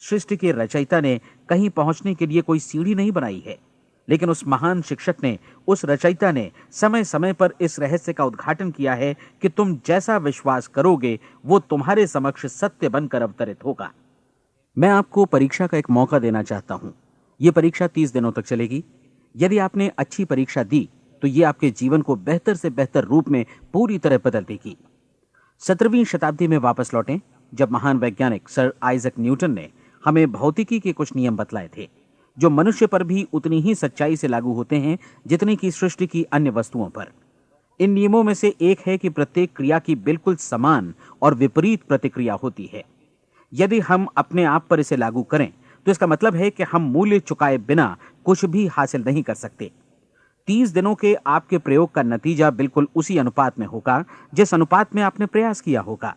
S4: सृष्टि के रचयिता ने कहीं पहुंचने के लिए कोई सीढ़ी नहीं बनाई है, लेकिन उस महान शिक्षक ने, उस रचयिता ने समय समय पर इस रहस्य का उद्घाटन किया है कि तुम जैसा विश्वास करोगे वो तुम्हारे समक्ष सत्य बनकर अवतरित होगा। मैं आपको परीक्षा का एक मौका देना चाहता हूं। यह परीक्षा 30 दिनों तक चलेगी। यदि आपने अच्छी परीक्षा दी तो ये आपके जीवन को बेहतर से बेहतर रूप में पूरी तरह बदल देगी। 17वीं शताब्दी में वापस लौटें, जब महान वैज्ञानिक सर आइजक न्यूटन ने हमें भौतिकी के कुछ नियम बतलाए थे जो मनुष्य पर भी उतनी ही सच्चाई से लागू होते हैं जितनी कि सृष्टि की अन्य वस्तुओं पर। इन नियमों में से एक है कि प्रत्येक क्रिया की बिल्कुल समान और विपरीत प्रतिक्रिया होती है। यदि हम अपने आप पर इसे लागू करें तो इसका मतलब है कि हम मूल्य चुकाए बिना कुछ भी हासिल नहीं कर सकते। 30 दिनों के आपके प्रयोग का नतीजा बिल्कुल उसी अनुपात में होगा जिस अनुपात में आपने प्रयास किया होगा।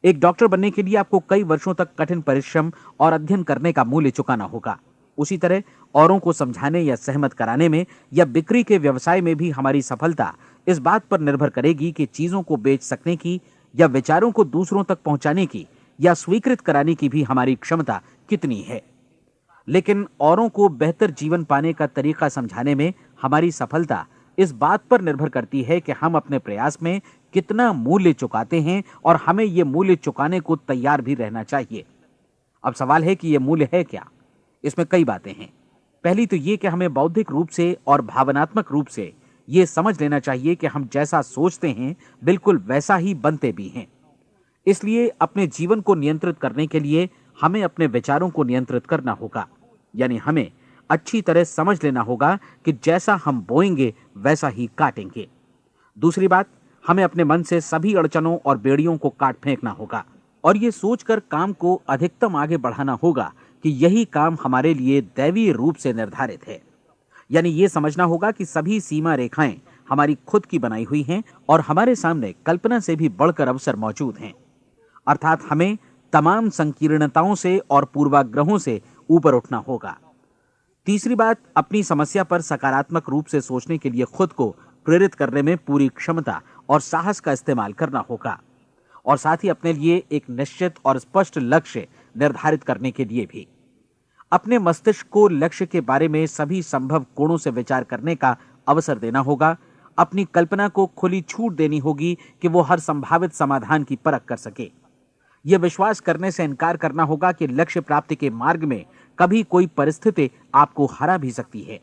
S4: एक डॉक्टर बनने के लिए आपको कई वर्षों तक कठिन परिश्रम और अध्ययन करने का मूल्य चुकाना होगा। उसी तरह औरों को समझाने या सहमत कराने में या बिक्री के व्यवसाय में भी हमारी सफलता इस बात पर निर्भर करेगी कि चीजों को बेच सकने की या विचारों को दूसरों तक पहुंचाने की या स्वीकृत कराने की भी हमारी क्षमता कितनी है। लेकिन औरों को बेहतर जीवन पाने का तरीका समझाने में हमारी सफलता इस बात पर निर्भर करती है कि हम अपने प्रयास में कितना मूल्य चुकाते हैं और हमें यह मूल्य चुकाने को तैयार भी रहना चाहिए। अब सवाल है कि यह मूल्य है क्या? इसमें कई बातें हैं। पहली तो यह कि हमें बौद्धिक रूप से और भावनात्मक रूप से यह समझ लेना चाहिए कि हम जैसा सोचते हैं बिल्कुल वैसा ही बनते भी हैं। इसलिए अपने जीवन को नियंत्रित करने के लिए हमें अपने विचारों को नियंत्रित करना होगा। यानी हमें अच्छी तरह समझ लेना होगा कि जैसा हम बोएंगे वैसा ही काटेंगे। दूसरी बात, हमें अपने मन से सभी अड़चनों और बेड़ियों को काट फेंकना होगा और ये सोचकर काम को अधिकतम आगे बढ़ाना होगा कि यही काम हमारे लिए दैवीय रूप से निर्धारित है। यानी ये समझना होगा कि सभी सीमा रेखाएं हमारी खुद की बनाई हुई हैं और हमारे सामने कल्पना से भी बढ़कर अवसर मौजूद हैं। अर्थात हमें तमाम संकीर्णताओं से और पूर्वाग्रहों से ऊपर उठना होगा। तीसरी बात, अपनी समस्या पर सकारात्मक रूप से सोचने के लिए खुद को प्रेरित करने में पूरी क्षमता और साहस का इस्तेमाल करना होगा और साथ ही अपने लिए एक निश्चित और स्पष्ट लक्ष्य निर्धारित करने के लिए भी। अपने मस्तिष्क को लक्ष्य के बारे में सभी संभव कोणों से विचार करने का अवसर देना होगा। अपनी कल्पना को खुली छूट देनी होगी कि वो हर संभावित समाधान की परख कर सके। यह विश्वास करने से इनकार करना होगा कि लक्ष्य प्राप्ति के मार्ग में कभी कोई परिस्थिति आपको हरा भी सकती है।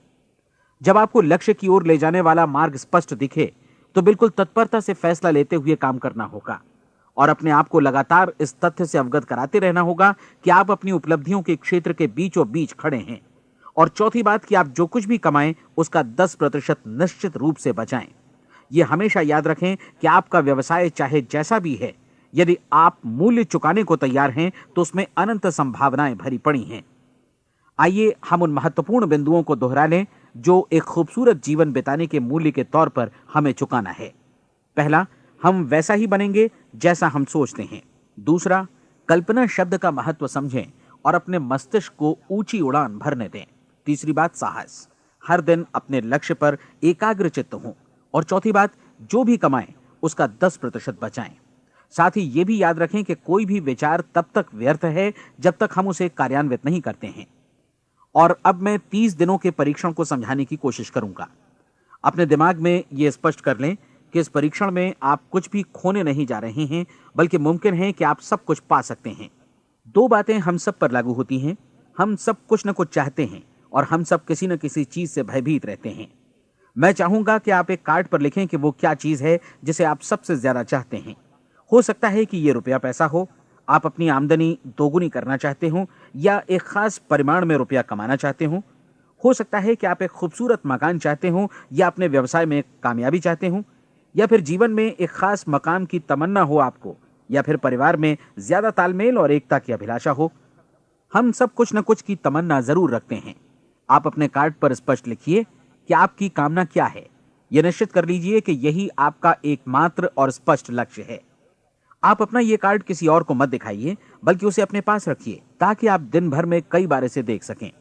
S4: जब आपको लक्ष्य की ओर ले जाने वाला मार्ग स्पष्ट दिखे तो बिल्कुल तत्परता से फैसला लेते हुए काम करना होगा और अपने आप को लगातार इस तथ्य से अवगत कराते रहना होगा कि आप अपनी उपलब्धियों के क्षेत्र के बीचों बीच खड़े हैं। और चौथी बात कि आप जो कुछ भी कमाएं उसका 10% निश्चित रूप से बचाएं। यह हमेशा याद रखें कि आपका व्यवसाय चाहे जैसा भी है, यदि आप मूल्य चुकाने को तैयार हैं तो उसमें अनंत संभावनाएं भरी पड़ी हैं। आइए हम उन महत्वपूर्ण बिंदुओं को दोहरा लें जो एक खूबसूरत जीवन बिताने के मूल्य के तौर पर हमें चुकाना है। पहला, हम वैसा ही बनेंगे जैसा हम सोचते हैं। दूसरा, कल्पना शब्द का महत्व समझें और अपने मस्तिष्क को ऊंची उड़ान भरने दें। तीसरी बात, साहस, हर दिन अपने लक्ष्य पर एकाग्र चित्त हों। और चौथी बात, जो भी कमाएं उसका 10% बचाएं। साथ ही ये भी याद रखें कि कोई भी विचार तब तक व्यर्थ है जब तक हम उसे कार्यान्वित नहीं करते हैं। और अब मैं 30 दिनों के परीक्षण को समझाने की कोशिश करूंगा। अपने दिमाग में ये स्पष्ट कर लें कि इस परीक्षण में आप कुछ भी खोने नहीं जा रहे हैं, बल्कि मुमकिन है कि आप सब कुछ पा सकते हैं। 2 बातें हम सब पर लागू होती हैं। हम सब कुछ न कुछ चाहते हैं और हम सब किसी न किसी चीज से भयभीत रहते हैं। मैं चाहूंगा कि आप एक कार्ड पर लिखें कि वो क्या चीज है जिसे आप सबसे ज्यादा चाहते हैं। हो सकता है कि ये रुपया पैसा हो, आप अपनी आमदनी दोगुनी करना चाहते हो, या एक खास परिमाण में रुपया कमाना चाहते हो सकता है कि आप एक खूबसूरत मकान चाहते हो, या अपने व्यवसाय में कामयाबी चाहते हो, या फिर जीवन में एक खास मकाम की तमन्ना हो आपको, या फिर परिवार में ज्यादा तालमेल और एकता की अभिलाषा हो। हम सब कुछ न कुछ की तमन्ना जरूर रखते हैं। आप अपने कार्ड पर स्पष्ट लिखिए कि आपकी कामना क्या है। यह निश्चित कर लीजिए कि यही आपका एकमात्र और स्पष्ट लक्ष्य है। आप अपना यह कार्ड किसी और को मत दिखाइए, बल्कि उसे अपने पास रखिए ताकि आप दिन भर में कई बार इसे देख सकें।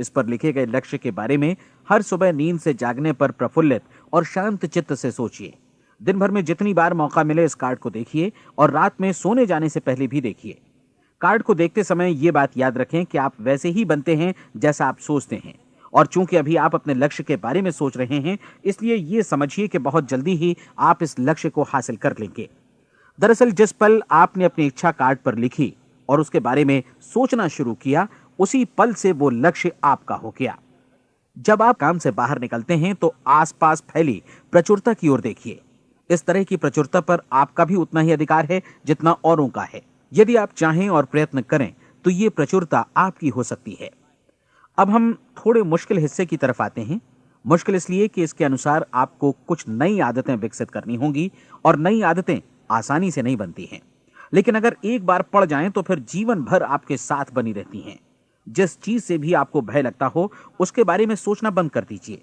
S4: इस पर लिखे गए लक्ष्य के बारे में हर सुबह नींद से जागने पर प्रफुल्लित और शांत चित्त से सोचिए। दिन भर में जितनी बार मौका मिले इस कार्ड को देखिए और रात में सोने जाने से पहले भी देखिए। कार्ड को देखते समय ये बात याद रखें कि आप वैसे ही बनते हैं जैसा आप सोचते हैं। और चूंकि अभी आप अपने लक्ष्य के बारे में सोच रहे हैं, इसलिए ये समझिए कि बहुत जल्दी ही आप इस लक्ष्य को हासिल कर लेंगे। दरअसल जिस पल आपने अपनी इच्छा कार्ड पर लिखी और उसके बारे में सोचना शुरू किया, उसी पल से वो लक्ष्य आपका हो गया। जब आप काम से बाहर निकलते हैं तो आसपास फैली प्रचुरता की ओर देखिए। इस तरह की प्रचुरता पर आपका भी उतना ही अधिकार है जितना औरों का है। यदि आप चाहें और प्रयत्न करें तो ये प्रचुरता आपकी हो सकती है। अब हम थोड़े मुश्किल हिस्से की तरफ आते हैं। मुश्किल इसलिए कि इसके अनुसार आपको कुछ नई आदतें विकसित करनी होंगी, और नई आदतें आसानी से नहीं बनती हैं, लेकिन अगर एक बार पड़ जाएं तो फिर जीवन भर आपके साथ बनी रहती हैं। जिस चीज से भी आपको भय लगता हो उसके बारे में सोचना बंद कर दीजिए।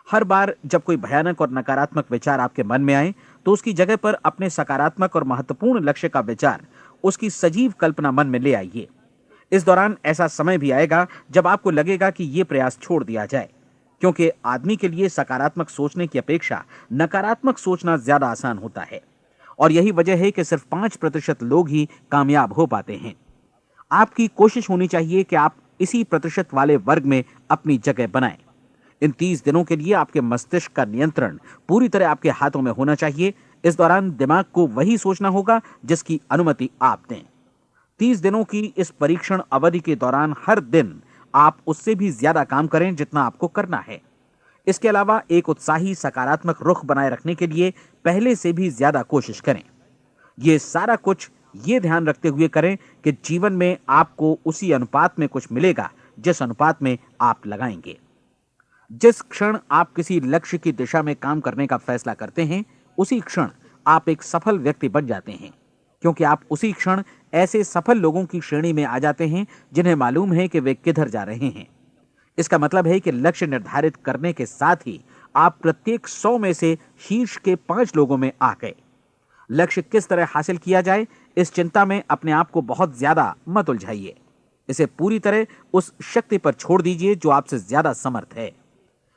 S4: हर बार जब कोई भयानक और नकारात्मक विचार आपके मन में आए तो उसकी जगह पर अपने सकारात्मक और महत्वपूर्ण लक्ष्य का विचार, उसकी सजीव कल्पना मन में ले आइए। इस दौरान ऐसा समय भी आएगा जब आपको लगेगा कि यह प्रयास छोड़ दिया जाए, क्योंकि आदमी के लिए सकारात्मक सोचने की अपेक्षा नकारात्मक सोचना ज्यादा आसान होता है। और यही वजह है कि सिर्फ 5% लोग ही कामयाब हो पाते हैं। आपकी कोशिश होनी चाहिए कि आप इसी प्रतिशत वाले वर्ग में अपनी जगह बनाएं। इन 30 दिनों के लिए आपके मस्तिष्क का नियंत्रण पूरी तरह आपके हाथों में होना चाहिए। इस दौरान दिमाग को वही सोचना होगा जिसकी अनुमति आप दें। 30 दिनों की इस परीक्षण अवधि के दौरान हर दिन आप उससे भी ज्यादा काम करें जितना आपको करना है। इसके अलावा एक उत्साही सकारात्मक रुख बनाए रखने के लिए पहले से भी ज्यादा कोशिश करें। ये सारा कुछ ये ध्यान रखते हुए करें कि जीवन में आपको उसी अनुपात में कुछ मिलेगा जिस अनुपात में आप लगाएंगे। जिस क्षण आप किसी लक्ष्य की दिशा में काम करने का फैसला करते हैं, उसी क्षण आप एक सफल व्यक्ति बन जाते हैं, क्योंकि आप उसी क्षण ऐसे सफल लोगों की श्रेणी में आ जाते हैं जिन्हें मालूम है कि वे किधर जा रहे हैं। इसका मतलब है कि लक्ष्य निर्धारित करने के साथ ही आप प्रत्येक 100 में से शीर्ष के 5 लोगों में आ गए। लक्ष्य किस तरह हासिल किया जाए, इस चिंता में अपने आप को बहुत ज्यादा मत उलझाइए। इसे पूरी तरह उस शक्ति पर छोड़ दीजिए जो आपसे ज्यादा समर्थ है।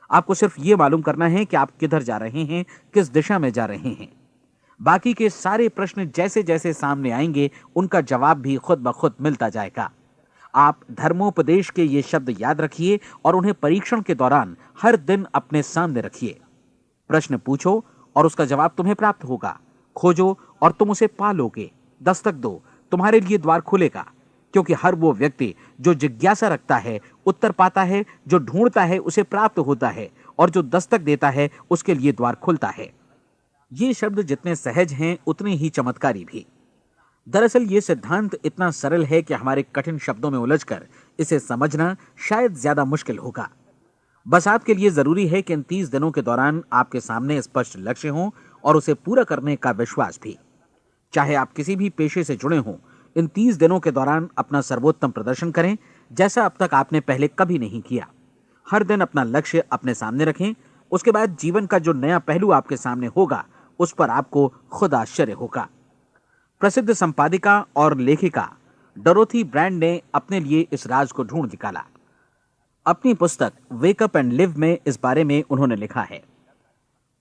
S4: आपको सिर्फ ये मालूम करना है कि आप किधर जा रहे हैं, किस दिशा में जा रहे हैं। बाकी के सारे प्रश्न जैसे जैसे सामने आएंगे उनका जवाब भी खुद ब खुद मिलता जाएगा। आप धर्मोपदेश के ये शब्द याद रखिए और उन्हें परीक्षण के दौरान हर दिन अपने सामने रखिए। प्रश्न पूछो और उसका जवाब तुम्हें प्राप्त होगा। खोजो और तुम उसे पा लोगे। दस्तक दो, तुम्हारे लिए द्वार खुलेगा, क्योंकि हर वो व्यक्ति जो जिज्ञासा रखता है उत्तर पाता है, जो ढूंढता है उसे प्राप्त होता है, और जो दस्तक देता है उसके लिए द्वार खुलता है। ये शब्द जितने सहज हैं उतने ही चमत्कारी भी। दरअसल ये सिद्धांत इतना सरल है कि हमारे कठिन शब्दों में उलझकर इसे समझना शायद ज्यादा मुश्किल होगा। बस आपके लिए जरूरी है कि इन 30 दिनों के दौरान आपके सामने स्पष्ट लक्ष्य हो और उसे पूरा करने का विश्वास भी। चाहे आप किसी भी पेशे से जुड़े हों, इन 30 दिनों के दौरान अपना सर्वोत्तम प्रदर्शन करें, जैसा अब तक आपने पहले कभी नहीं किया। हर दिन अपना लक्ष्य अपने सामने रखें। उसके बाद जीवन का जो नया पहलू आपके सामने होगा उस पर आपको खुद आश्चर्य होगा। प्रसिद्ध संपादिका और लेखिका डोरोथी ब्रैंड ने अपने लिए इस राज को ढूंढ निकाला। अपनी पुस्तक वेक अप एंड लिव में इस बारे में उन्होंने लिखा है।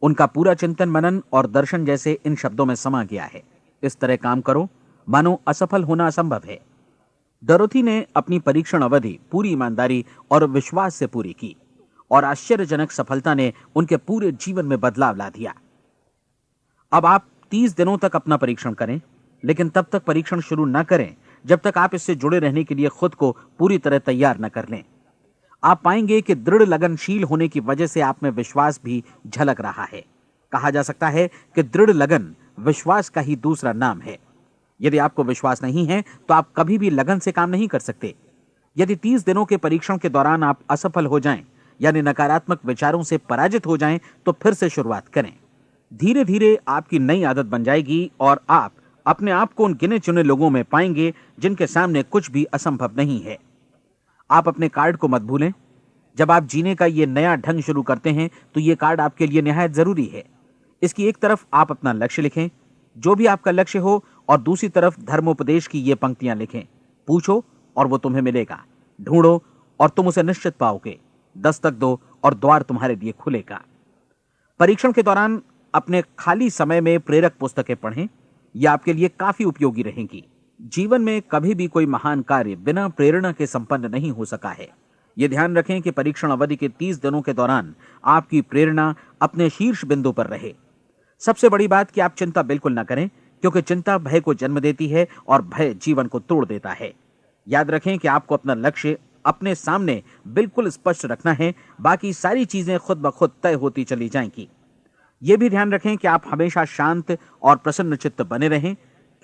S4: उनका पूरा चिंतन मनन और दर्शन जैसे इन शब्दों में समा गया है। इस तरह काम करो मानो असफल होना असंभव है। डोरोथी ने अपनी परीक्षण अवधि पूरी ईमानदारी और विश्वास से पूरी की और आश्चर्यजनक सफलता ने उनके पूरे जीवन में बदलाव ला दिया। अब आप 30 दिनों तक अपना परीक्षण करें, लेकिन तब तक परीक्षण शुरू न करें जब तक आप इससे जुड़े रहने के लिए खुद को पूरी तरह तैयार न कर लें। आप पाएंगे कि दृढ़ लगनशील होने की वजह से आप में विश्वास भी झलक रहा है। कहा जा सकता है कि दृढ़ लगन विश्वास का ही दूसरा नाम है। यदि आपको विश्वास नहीं है तो आप कभी भी लगन से काम नहीं कर सकते। यदि 30 दिनों के परीक्षण के दौरान आप असफल हो जाएं, यानी नकारात्मक विचारों से पराजित हो जाएं, तो फिर से शुरुआत करें। धीरे धीरे आपकी नई आदत बन जाएगी और आप अपने आप को उन गिने चुने लोगों में पाएंगे जिनके सामने कुछ भी असंभव नहीं है। आप अपने कार्ड को मत भूलें। जब आप जीने का ये नया ढंग शुरू करते हैं तो ये कार्ड आपके लिए निहायत जरूरी है। इसकी एक तरफ आप अपना लक्ष्य लिखें, जो भी आपका लक्ष्य हो, और दूसरी तरफ धर्मोपदेश की ये पंक्तियां लिखें। पूछो और वो तुम्हें मिलेगा, ढूंढो और तुम उसे निश्चित पाओगे, दस्तक दो और द्वार तुम्हारे लिए खुलेगा। परीक्षण के दौरान अपने खाली समय में प्रेरक पुस्तकें पढ़ें। यह आपके लिए काफी उपयोगी रहेंगी। जीवन में कभी भी कोई महान कार्य बिना प्रेरणा के संपन्न नहीं हो सका है। यह ध्यान रखें कि परीक्षण अवधि के 30 दिनों के दौरान आपकी प्रेरणा अपने शीर्ष बिंदु पर रहे। सबसे बड़ी बात कि आप चिंता बिल्कुल न करें, क्योंकि चिंता भय को जन्म देती है और भय जीवन को तोड़ देता है। याद रखें कि आपको अपना लक्ष्य अपने सामने बिल्कुल स्पष्ट रखना है, बाकी सारी चीजें खुद ब खुद तय होती चली जाएंगी। यह भी ध्यान रखें कि आप हमेशा शांत और प्रसन्न चित्त बने रहें।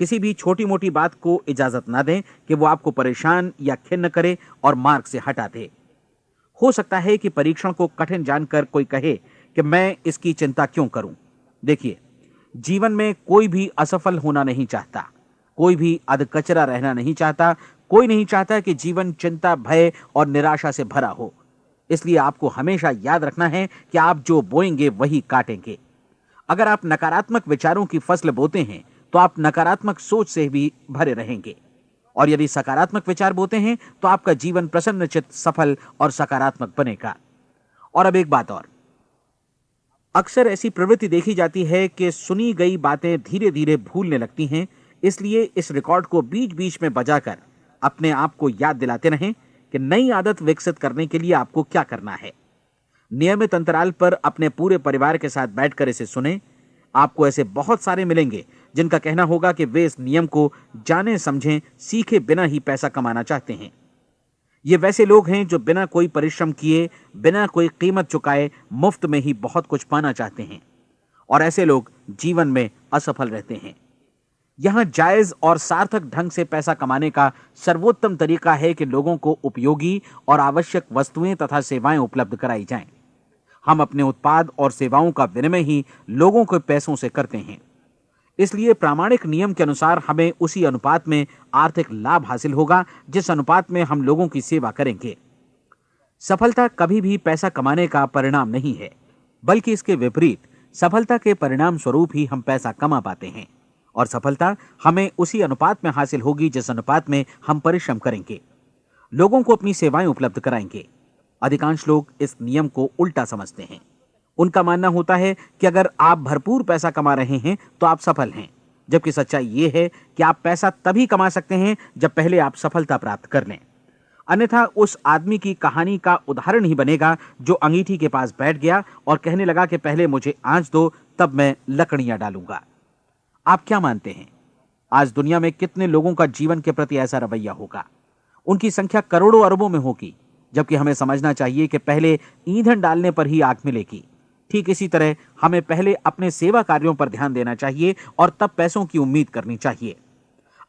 S4: किसी भी छोटी मोटी बात को इजाजत ना दें कि वो आपको परेशान या खिन्न करे और मार्ग से हटा दे। हो सकता है कि परीक्षण को कठिन जानकर कोई कहे कि मैं इसकी चिंता क्यों करूं। देखिए, जीवन में कोई भी असफल होना नहीं चाहता, कोई भी अधकचरा रहना नहीं चाहता, कोई नहीं चाहता कि जीवन चिंता, भय और निराशा से भरा हो। इसलिए आपको हमेशा याद रखना है कि आप जो बोएंगे वही काटेंगे। अगर आप नकारात्मक विचारों की फसल बोते हैं तो आप नकारात्मक सोच से भी भरे रहेंगे, और यदि सकारात्मक विचार बोते हैं तो आपका जीवन प्रसन्नचित्त, सफल और सकारात्मक बनेगा। और अब एक बात और, अक्सर ऐसी प्रवृत्ति देखी जाती है कि सुनी गई बातें धीरे धीरे भूलने लगती हैं। इसलिए इस रिकॉर्ड को बीच बीच में बजाकर अपने आप को याद दिलाते रहें कि नई आदत विकसित करने के लिए आपको क्या करना है। नियमित अंतराल पर अपने पूरे परिवार के साथ बैठकर इसे सुनें। आपको ऐसे बहुत सारे मिलेंगे जिनका कहना होगा कि वे इस नियम को जाने समझें सीखे बिना ही पैसा कमाना चाहते हैं। ये वैसे लोग हैं जो बिना कोई परिश्रम किए, बिना कोई कीमत चुकाए मुफ्त में ही बहुत कुछ पाना चाहते हैं, और ऐसे लोग जीवन में असफल रहते हैं। यहां जायज और सार्थक ढंग से पैसा कमाने का सर्वोत्तम तरीका है कि लोगों को उपयोगी और आवश्यक वस्तुएं तथा सेवाएं उपलब्ध कराई जाएं। हम अपने उत्पाद और सेवाओं का विनिमय ही लोगों के पैसों से करते हैं। इसलिए प्रामाणिक नियम के अनुसार हमें उसी अनुपात में आर्थिक लाभ हासिल होगा जिस अनुपात में हम लोगों की सेवा करेंगे। सफलता कभी भी पैसा कमाने का परिणाम नहीं है, बल्कि इसके विपरीत सफलता के परिणाम स्वरूप ही हम पैसा कमा पाते हैं, और सफलता हमें उसी अनुपात में हासिल होगी जिस अनुपात में हम परिश्रम करेंगे, लोगों को अपनी सेवाएं उपलब्ध कराएंगे। अधिकांश लोग इस नियम को उल्टा समझते हैं। उनका मानना होता है कि अगर आप भरपूर पैसा कमा रहे हैं तो आप सफल हैं, जबकि सच्चाई यह है कि आप पैसा तभी कमा सकते हैं जब पहले आप सफलता प्राप्त कर लें। अन्यथा उस आदमी की कहानी का उदाहरण ही बनेगा जो अंगीठी के पास बैठ गया और कहने लगा कि पहले मुझे आंच दो, तब मैं लकड़ियां डालूंगा। आप क्या मानते हैं, आज दुनिया में कितने लोगों का जीवन के प्रति ऐसा रवैया होगा? उनकी संख्या करोड़ों अरबों में होगी, जबकि हमें समझना चाहिए कि पहले ईंधन डालने पर ही आग मिलेगी। ठीक इसी तरह हमें पहले अपने सेवा कार्यों पर ध्यान देना चाहिए और तब पैसों की उम्मीद करनी चाहिए।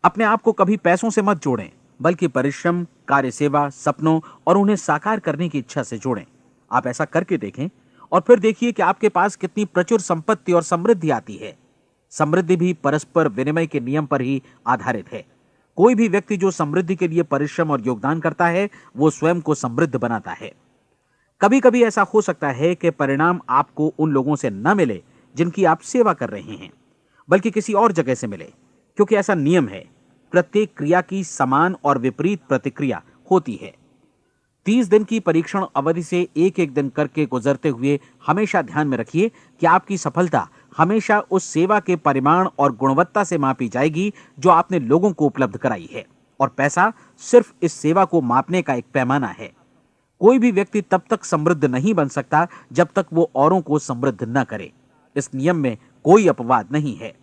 S4: अपने आप को कभी पैसों से मत जोड़ें, बल्कि परिश्रम, कार्य सेवा, सपनों और उन्हें साकार करने की इच्छा से जोड़ें। आप ऐसा करके देखें और फिर देखिए कि आपके पास कितनी प्रचुर संपत्ति और समृद्धि आती है। समृद्धि भी परस्पर विनिमय के नियम पर ही आधारित है। कोई भी व्यक्ति जो समृद्धि के लिए परिश्रम और योगदान करता है वो स्वयं को समृद्ध बनाता है। कभी कभी ऐसा हो सकता है कि परिणाम आपको उन लोगों से न मिले जिनकी आप सेवा कर रहे हैं, बल्कि किसी और जगह से मिले, क्योंकि ऐसा नियम है, प्रत्येक क्रिया की समान और विपरीत प्रतिक्रिया होती है। 30 दिन की परीक्षण अवधि से एक एक दिन करके गुजरते हुए हमेशा ध्यान में रखिए कि आपकी सफलता हमेशा उस सेवा के परिमाण और गुणवत्ता से मापी जाएगी जो आपने लोगों को उपलब्ध कराई है, और पैसा सिर्फ इस सेवा को मापने का एक पैमाना है। कोई भी व्यक्ति तब तक समृद्ध नहीं बन सकता जब तक वो औरों को समृद्ध न करे। इस नियम में कोई अपवाद नहीं है।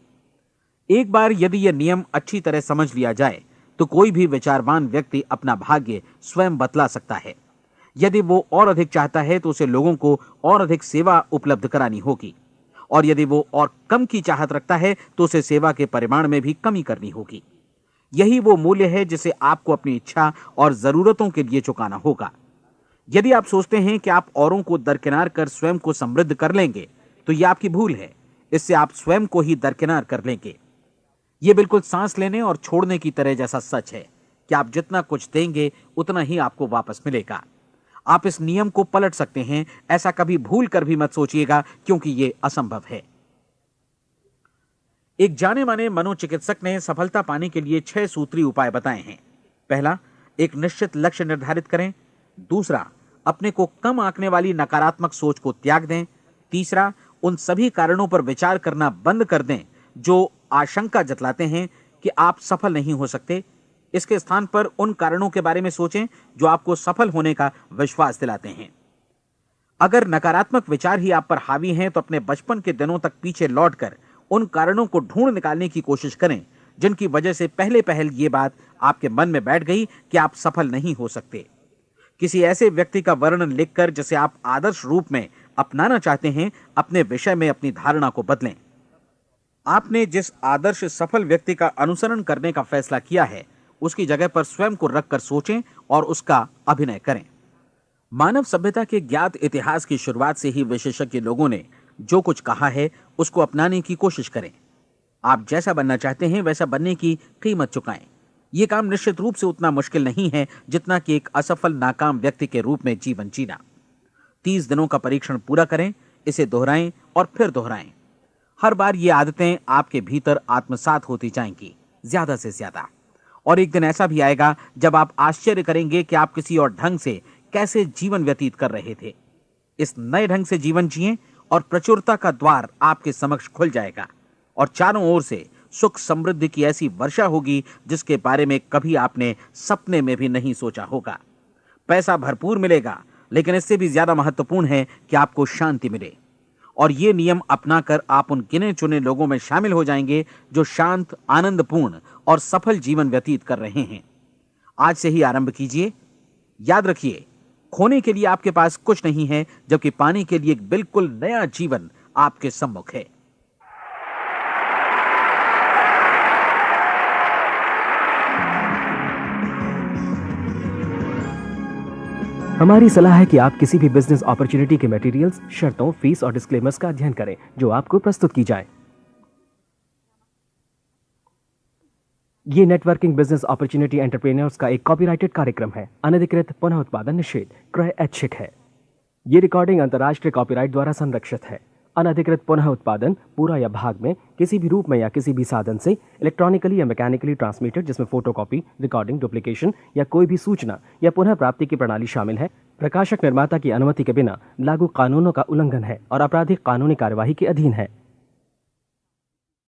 S4: एक बार यदि यह नियम अच्छी तरह समझ लिया जाए तो कोई भी विचारवान व्यक्ति अपना भाग्य स्वयं बतला सकता है। यदि वो और अधिक चाहता है तो उसे लोगों को और अधिक सेवा उपलब्ध करानी होगी, और यदि वो और कम की चाहत रखता है तो उसे सेवा के परिमाण में भी कमी करनी होगी। यही वो मूल्य है जिसे आपको अपनी इच्छा और जरूरतों के लिए चुकाना होगा। यदि आप सोचते हैं कि आप औरों को दरकिनार कर स्वयं को समृद्ध कर लेंगे तो यह आपकी भूल है। इससे आप स्वयं को ही दरकिनार कर लेंगे। यह बिल्कुल सांस लेने और छोड़ने की तरह जैसा सच है कि आप जितना कुछ देंगे उतना ही आपको वापस मिलेगा। आप इस नियम को पलट सकते हैं, ऐसा कभी भूल कर भी मत सोचिएगा, क्योंकि यह असंभव है। एक जाने माने मनोचिकित्सक ने सफलता पाने के लिए 6 सूत्री उपाय बताए हैं। पहला, एक निश्चित लक्ष्य निर्धारित करें। दूसरा, अपने को कम आंकने वाली नकारात्मक सोच को त्याग दें। तीसरा, उन सभी कारणों पर विचार करना बंद कर दें जो आशंका जतलाते हैं कि आप सफल नहीं हो सकते। इसके स्थान पर उन कारणों के बारे में सोचें जो आपको सफल होने का विश्वास दिलाते हैं। अगर नकारात्मक विचार ही आप पर हावी हैं तो अपने बचपन के दिनों तक पीछे लौटकर उन कारणों को ढूंढ निकालने की कोशिश करें जिनकी वजह से पहले पहल ये बात आपके मन में बैठ गई कि आप सफल नहीं हो सकते। किसी ऐसे व्यक्ति का वर्णन लिखकर जिसे आप आदर्श रूप में अपनाना चाहते हैं, अपने विषय में अपनी धारणा को बदलें। आपने जिस आदर्श सफल व्यक्ति का अनुसरण करने का फैसला किया है उसकी जगह पर स्वयं को रखकर सोचें और उसका अभिनय करें। मानव सभ्यता के ज्ञात इतिहास की शुरुआत से ही विशेषज्ञ लोगों ने जो कुछ कहा है उसको अपनाने की कोशिश करें। आप जैसा बनना चाहते हैं वैसा बनने की कीमत चुकाएं। यह काम निश्चित रूप से उतना मुश्किल नहीं है जितना कि एक असफल नाकाम व्यक्ति के रूप में जीवन जीना। 30 दिनों का परीक्षण पूरा करें, इसे दोहराएं और फिर दोहराएं। हर बार ये आदतें आपके भीतर आत्मसात होती जाएंगी, ज्यादा से ज्यादा। और एक दिन ऐसा भी आएगा जब आप आश्चर्य करेंगे कि आप किसी और ढंग से कैसे जीवन व्यतीत कर रहे थे। इस नए ढंग से जीवन जिएं और प्रचुरता का द्वार आपके समक्ष खुल जाएगा और चारों ओर से सुख समृद्धि की ऐसी वर्षा होगी जिसके बारे में कभी आपने सपने में भी नहीं सोचा होगा। पैसा भरपूर मिलेगा, लेकिन इससे भी ज्यादा महत्वपूर्ण है कि आपको शांति मिले। और ये नियम अपनाकर आप उन गिने चुने लोगों में शामिल हो जाएंगे जो शांत, आनंदपूर्ण और सफल जीवन व्यतीत कर रहे हैं। आज से ही आरंभ कीजिए। याद रखिए, खोने के लिए आपके पास कुछ नहीं है, जबकि पाने के लिए एक बिल्कुल नया जीवन आपके सम्मुख है।
S1: हमारी सलाह है कि आप किसी भी बिजनेस अपॉर्चुनिटी के मटेरियल्स, शर्तों, फीस और डिस्क्लेमर्स का अध्ययन करें जो आपको प्रस्तुत की जाए। ये नेटवर्किंग बिजनेस अपॉर्चुनिटी एंटरप्रेन्योर्स का एक कॉपीराइटेड कार्यक्रम है। अनधिकृत पुनः उत्पादन निषेध, क्रय ऐच्छिक है। ये रिकॉर्डिंग अंतर्राष्ट्रीय कॉपीराइट द्वारा संरक्षित है। अनधिकृत पुनः उत्पादन पूरा या भाग में किसी भी रूप में या किसी भी साधन से इलेक्ट्रॉनिकली या मैकेनिकली ट्रांसमिटेड जिसमें फोटोकॉपी, रिकॉर्डिंग, डुप्लीकेशन या कोई भी सूचना या पुनः प्राप्ति की प्रणाली शामिल है, प्रकाशक निर्माता की अनुमति के बिना लागू कानूनों का उल्लंघन है और आपराधिक कानूनी कार्यवाही के अधीन है।